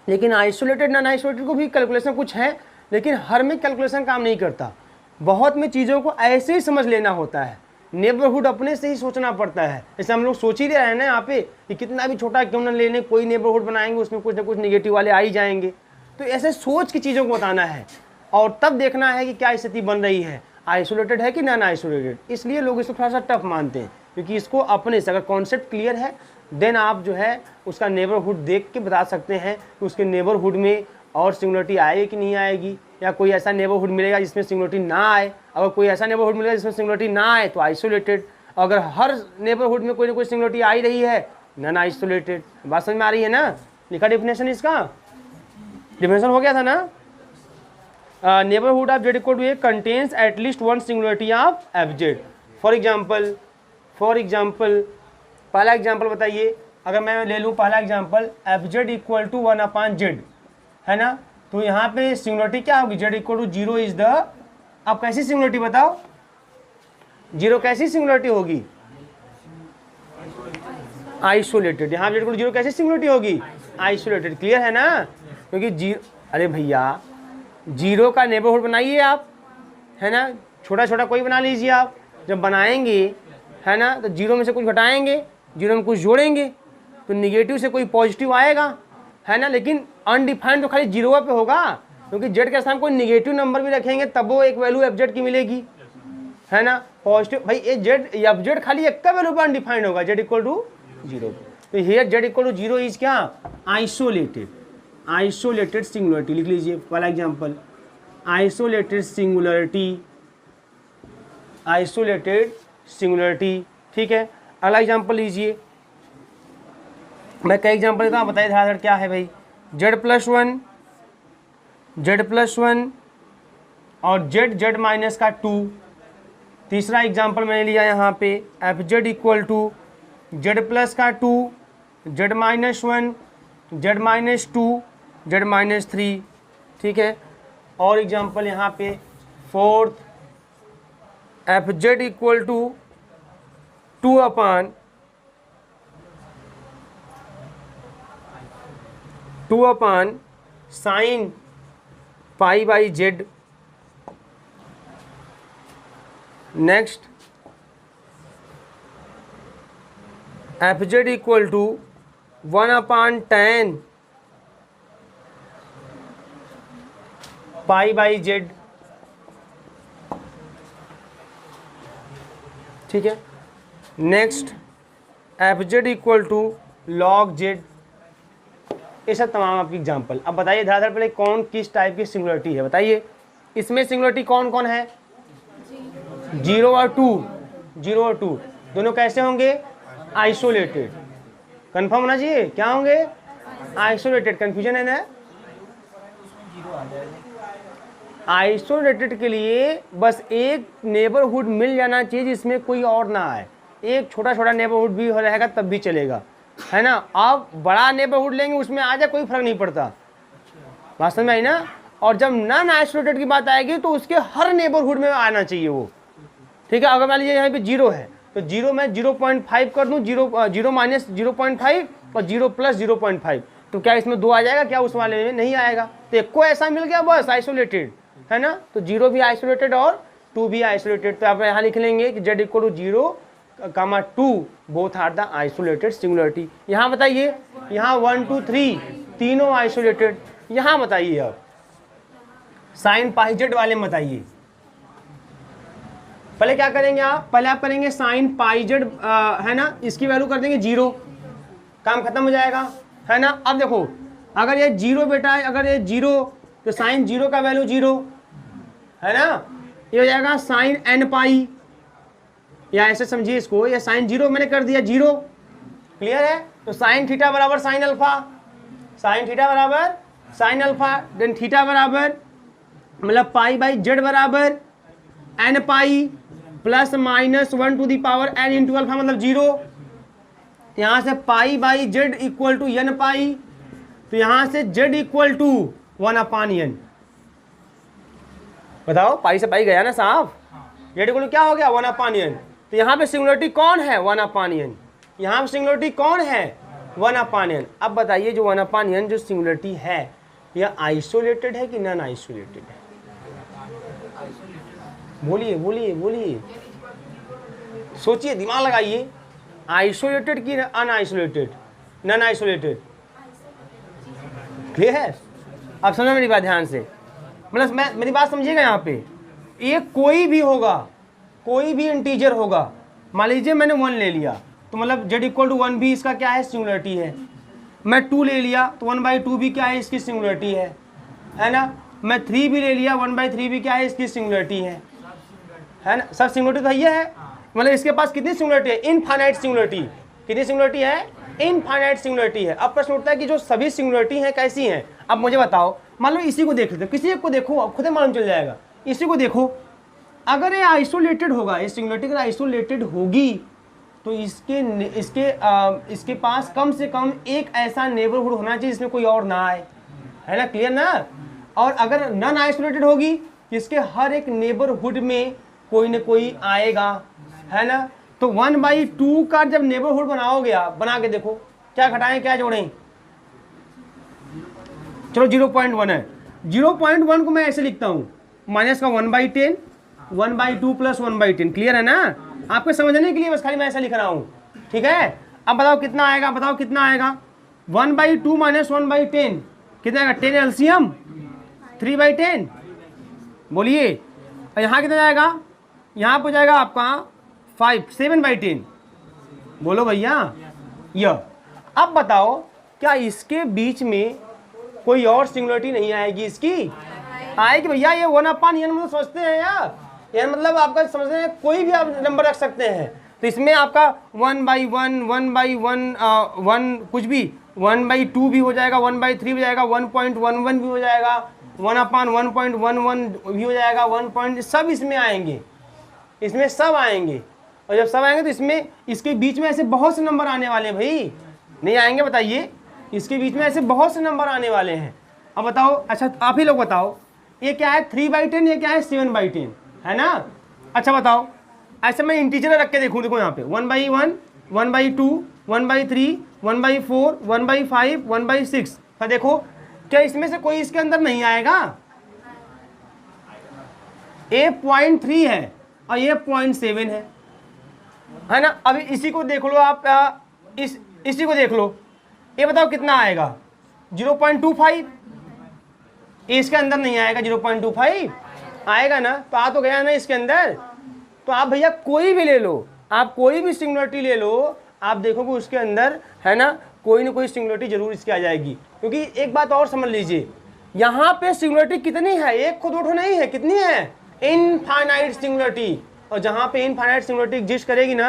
लेकिन आइसोलेटेड नॉन आइसोलेटेड को भी कैलकुलेशन कुछ है, लेकिन हर में कैलकुलेशन काम नहीं करता, बहुत में चीज़ों को ऐसे ही समझ लेना होता है, नेबरहुड अपने से ही सोचना पड़ता है। जैसे हम लोग सोच ही रहे हैं ना यहाँ पे कि कितना भी छोटा क्यों ना लेने, कोई नेबरहुड बनाएंगे उसमें कुछ ना कुछ निगेटिव वाले आ ही जाएंगे, तो ऐसे सोच की चीज़ों को बताना है और तब देखना है कि क्या स्थिति बन रही है, आइसोलेटेड है कि नॉन आइसोलेटेड। इसलिए लोग इसको थोड़ा सा टफ मानते हैं, क्योंकि इसको अपने से अगर कॉन्सेप्ट क्लियर है देन आप जो है उसका नेबरहुड देख के बता सकते हैं कि उसके नेबरहुड में और सिंगुलरिटी आएगी कि नहीं आएगी, या कोई ऐसा नेबरहुड मिलेगा जिसमें सिंगुलरिटी ना आए, अगर कोई ऐसा नेबरहुड मिलेगा जिसमें सिंगुलरिटी ना आए तो आइसोलेटेड, अगर हर नेबरहुड में कोई ना कोई सिंगुलरिटी आ ही रही है नॉन आइसोलेटेड। बात समझ में आ रही है ना, लिखा डेफिनेशन, इसका डेफिनेशन हो गया था ना। Neighbourhood of z equal to a contains at least one singularity of fz। For example पहला एग्जाम्पल बताइए, अगर मैं ले लूँ पहला example fz equal to 1/z, है ना, तो यहाँ पे सिंगुलरिटी क्या होगी, z equal to 0 is the, अब कैसी सिंगुलरिटी बताओ, जीरो कैसी सिंगुलरिटी होगी, आइसोलेटेड, यहाँ z इक्वल टू 0 कैसी सिंगुलरिटी होगी, आइसोलेटेड, क्लियर है ना, क्योंकि जीरो, अरे भैया जीरो का नेबरहुड बनाइए आप, है ना, छोटा छोटा कोई बना लीजिए आप, जब बनाएंगे है ना तो जीरो में से कुछ घटाएंगे, जीरो में कुछ जोड़ेंगे तो निगेटिव से कोई पॉजिटिव आएगा, है ना, लेकिन अनडिफाइंड तो खाली जीरो पे होगा, क्योंकि जेड के स्थान कोई निगेटिव नंबर भी रखेंगे तब वो एक वैल्यू एफ जेड की मिलेगी, है ना, पॉजिटिव, भाई ये जेड एफ जेड खाली एक का वैल्यू पर अनडिफाइंड होगा, जेड इक्वल टू 0, तो here z equal to 0 is क्या, आइसोलेटेड, आइसोलेटेड सिंगुलरिटी, लिख लीजिए पहला example, isolated singularity isolated singularity. ठीक है, अगला एग्जांपल लीजिए, मैं कई एग्जांपल देता हूँ, बताइए ध्यान क्या है भाई। z+1 और z माइनस का 2। तीसरा एग्जांपल मैंने लिया यहाँ पे fz equal to z plus का 2, z minus 1, z minus 2, z minus 3। ठीक है, और एग्जांपल यहाँ पे fourth fz equal to 2 sine pi by z. Next fz equal to 1/tan pi by z. ठीक है, next fz equal to log z। ये सब तमाम आपकी एग्जाम्पल। अब बताइए ध्यान पहले कौन किस टाइप की सिंगुलरिटी है, बताइए इसमें सिंगुलरिटी कौन कौन है? 0 और 2। 0 और 2 दोनों कैसे होंगे? आइसोलेटेड। कंफर्म होना चाहिए, क्या होंगे? आइसोलेटेड। कंफ्यूजन है ना? आइसोलेटेड के लिए बस एक नेबरहुड मिल जाना चाहिए जिसमें कोई और ना आए। एक छोटा छोटा नेबरहुड भी रहेगा तब भी चलेगा, है ना। आप बड़ा नेबरहुड लेंगे उसमें आ जाए कोई फर्क नहीं पड़ता, बात समझ में आई ना। और जब नॉन आइसोलेटेड की बात आएगी तो उसके हर नेबरहुड में आना चाहिए वो। ठीक है, अगर मान लीजिए यहाँ पे 0 है तो 0 में 0.5 कर दूँ, 0 माइनस 0.5 और 0 प्लस 0.5, तो क्या इसमें 2 आ जाएगा? क्या उस वाले में नहीं आएगा। तो एक को ऐसा मिल गया बस आइसोलेटेड, है ना। तो 0 भी आइसोलेटेड और 2 भी आइसोलेटेड। तो आप यहाँ लिख लेंगे कि z equal to 0, 2 both are the isolated singularity. यहाँ बताइए, यहाँ 1 2 3 तीनों आइसोलेटेड। यहाँ बताइए अब साइन पाई जेड वाले में बताइए। पहले क्या करेंगे आप? पहले आप करेंगे साइन पाई जेड, है ना, इसकी वैल्यू कर देंगे 0, काम खत्म हो जाएगा, है ना। अब देखो अगर ये 0 बेटा है, अगर ये 0 तो साइन 0 का वैल्यू 0, है ना। ये हो जाएगा साइन n पाई, या ऐसे समझिए इसको, ये साइन 0 मैंने कर दिया 0, क्लियर है। तो साइन थीटा बराबर साइन अल्फा, साइन थीटा बराबर साइन अल्फा, देन थीटा बराबर मतलब पाई बाई जेड बराबर n pi plus minus 1 to the power n into alpha मतलब 0। यहाँ से pi by z equal to n pi, तो यहाँ से z इक्वल टू 1/n। बताओ पाई से पाई गया ना साहब, z इक्वल टू क्या हो गया? 1/n। तो यहाँ पे सिंगुलरिटी कौन है? 1/n। यहाँ पे सिंगुलरिटी कौन है? 1/n। अब बताइए जो 1/n जो सिंगुलरिटी है यह आइसोलेटेड है कि नॉन आइसोलेटेड है? बोलिए बोलिए बोलिए, सोचिए, दिमाग लगाइए। आइसोलेटेड कि अनआइसोलेटेड? Non isolated. क्लियर है? अब समझो मेरी बात ध्यान से, मतलब मेरी बात समझिएगा। यहाँ पे ये कोई भी होगा, कोई भी इंटीजर होगा। मान लीजिए मैंने 1 ले लिया तो मतलब z इक्वल टू 1 भी इसका क्या है? सिंगुलरिटी है। मैं 2 ले लिया तो 1/2 भी क्या है? इसकी सिंगुलरिटी है ना। मैं 3 भी ले लिया, 1/3 भी क्या है? इसकी सिंगुलरिटी है ना। सब सिंगुलरिटी तो ये है, मतलब इसके पास कितनी सिंगुलरिटी है? Infinite singularity. कितनी सिंगुलरिटी है? इनफाइनाइट सिंगुलरिटी है। अब प्रश्न उठता है कि जो सभी सिंगुलरिटी हैं कैसी हैं? अब मुझे बताओ, मान लो इसी को देख लेते, किसी एक को देखो, अब खुद ही मालूम चल जाएगा। इसी को देखो, अगर ये आइसोलेटेड होगा, ये सिंगुलरिटी अगर आइसोलेटेड होगी तो इसके पास कम से कम एक ऐसा नेबरहुड होना चाहिए जिसमें कोई और ना आए, है ना। क्लियर ना। और अगर नॉन आइसोलेटेड होगी, इसके हर एक नेबरहुड में कोई न कोई आएगा, है ना। तो 1/2 का जब नेबरहुड बनाओगे आप, बना के देखो, क्या घटाएं क्या जोड़ें? चलो 0.1 है, 0.1 को मैं ऐसे लिखता हूँ, माइनस का 1/10, 1/2 प्लस 1/10। क्लियर है ना? आपके समझने के लिए बस खाली मैं ऐसा लिख रहा हूँ, ठीक है। अब बताओ कितना आएगा, बताओ कितना आएगा? 1/2 माइनस 1/10 कितना आएगा? 10 एलसीएम 3/10। बोलिए, और यहाँ कितना जाएगा? यहाँ पर जाएगा आपका 7/10। बोलो भैया, यह। अब बताओ क्या इसके बीच में कोई और सिंगुलरिटी नहीं आएगी? इसकी आएगी भैया। ये 1/n मतलब सोचते हैं यार, यानी मतलब आपका समझ रहे हैं कोई भी आप नंबर रख सकते हैं। तो इसमें आपका 1/1, 1/1, 1 कुछ भी 1/2 भी हो जाएगा, 1/3 भी हो जाएगा, 1.11 भी हो जाएगा, 1/1.11 भी हो जाएगा, 1 पॉइंट, सब इसमें आएंगे, इसमें सब आएंगे। और जब सब आएंगे तो इसमें इसके बीच में ऐसे बहुत से नंबर आने वाले हैं भाई, नहीं आएंगे बताइए? इसके बीच में ऐसे बहुत से नंबर आने वाले हैं। अब बताओ, अच्छा आप ही लोग बताओ, ये क्या है 3/10, ये क्या है 7/10, है ना? अच्छा बताओ, ऐसे मैं इंटीजर रख के देखूँ, देखो यहाँ पे 1/1, 1/2, 1/3, 1/4, 1/5, 1/6, तो देखो क्या इसमें से कोई इसके अंदर नहीं आएगा? ये 0.3 है और ये 0.7 है ना? अभी इसी को देख लो आप, इसी को देख लो, ये बताओ कितना आएगा? 0.25, इसके अंदर नहीं आएगा, 0.25 आएगा ना? तो आ तो गया ना इसके अंदर। तो आप भैया कोई भी ले लो, आप कोई भी सिंगुलरिटी ले लो, आप देखोगे उसके अंदर, है ना, कोई ना कोई सिंगुलरिटी जरूर इसकी आ जाएगी। क्योंकि एक बात और समझ लीजिए, यहाँ पे सिंगुलरिटी कितनी है? एक को दो ठो नहीं है, कितनी है? Infinite singularity. और जहाँ पे इनफाइनाइट सिंगुलरिटी एग्जिस्ट करेगी ना,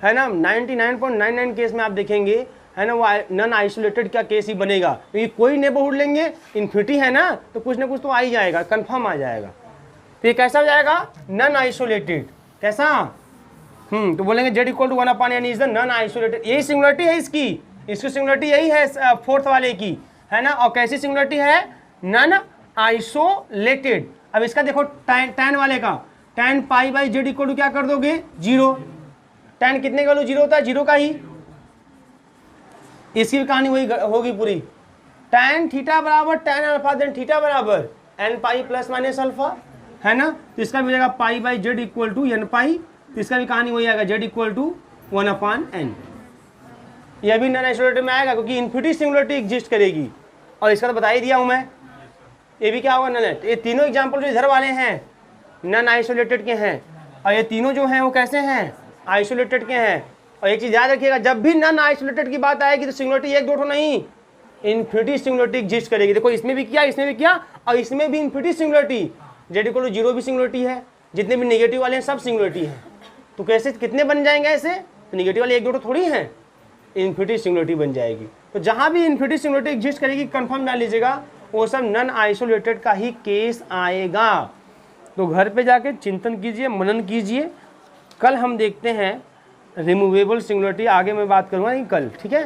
है ना, 99.99 केस में आप देखेंगे, है ना, वो नॉन आइसोलेटेड का केस ही बनेगा। क्योंकि कोई नेबरहुड लेंगे, इन्फिनिटी है ना, तो कुछ ना कुछ तो आ ही जाएगा, कंफर्म आ जाएगा। तो ये कैसा हो जाएगा? Non isolated. कैसा? तो बोलेंगे z = 1/n यानी इज द नॉन आइसोलेटेड। यही सिंगुलरिटी है इसकी सिंगुलरिटी यही है फोर्थ वाले की, है ना। और कैसी सिंगुलरिटी है? Non isolated. अब इसका देखो tan वाले का, tan π/z = क्या कर दोगे? 0। tan कितने का वैल्यू 0 होता है? 0 का ही। इसकी भी कहानी वही होगी पूरी। tan θ बराबर tan अल्फा देन θ बराबर nπ ± अल्फा, है ना। तो इसका भी हो जाएगा π/z = nπ। तो इसका भी कहानी वही आएगा, z = 1/n। यह भी नॉन आइसोलेटेड में आएगा क्योंकि इन्फिनिटी सिंगुलरिटी एग्जिस्ट करेगी। और इसका तो बता ही दिया हूं मैं, ये भी क्या होगा? नॉन। ये तीनों एग्जाम्पल जो इधर वाले हैं नॉन आइसोलेटेड के हैं, और ये तीनों जो हैं वो कैसे हैं? आइसोलेटेड के हैं। और एक चीज़ याद रखिएगा, जब भी नॉन आइसोलेटेड की बात आएगी तो सिंगुलरिटी एक दो ठो नहीं, इन्फिनिटी सिंगुलरिटी एग्जिस्ट करेगी। देखो इसमें भी किया, इसमें भी किया, और इसमें भी इन्फिनिटी सिंगुलरिटी। z = 0 भी सिंगुलरिटी है, जितने भी नेगेटिव वाले हैं सब सिंगुलरिटी है। तो कैसे कितने बन जाएंगे ऐसे? तो नेगेटिव वाले एक दो थोड़ी हैं, इन्फिनिटी सिंगुलरिटी बन जाएगी। तो जहाँ भी इन्फिनिटी सिंगुलरिटी एग्जिस्ट करेगी कंफर्म जान लीजिएगा, वो सब नॉन आइसोलेटेड का ही केस आएगा। तो घर पे जाके चिंतन कीजिए, मनन कीजिए। कल हम देखते हैं रिमूवेबल सिंगुलरिटी, आगे मैं बात करूँगा कल, ठीक है।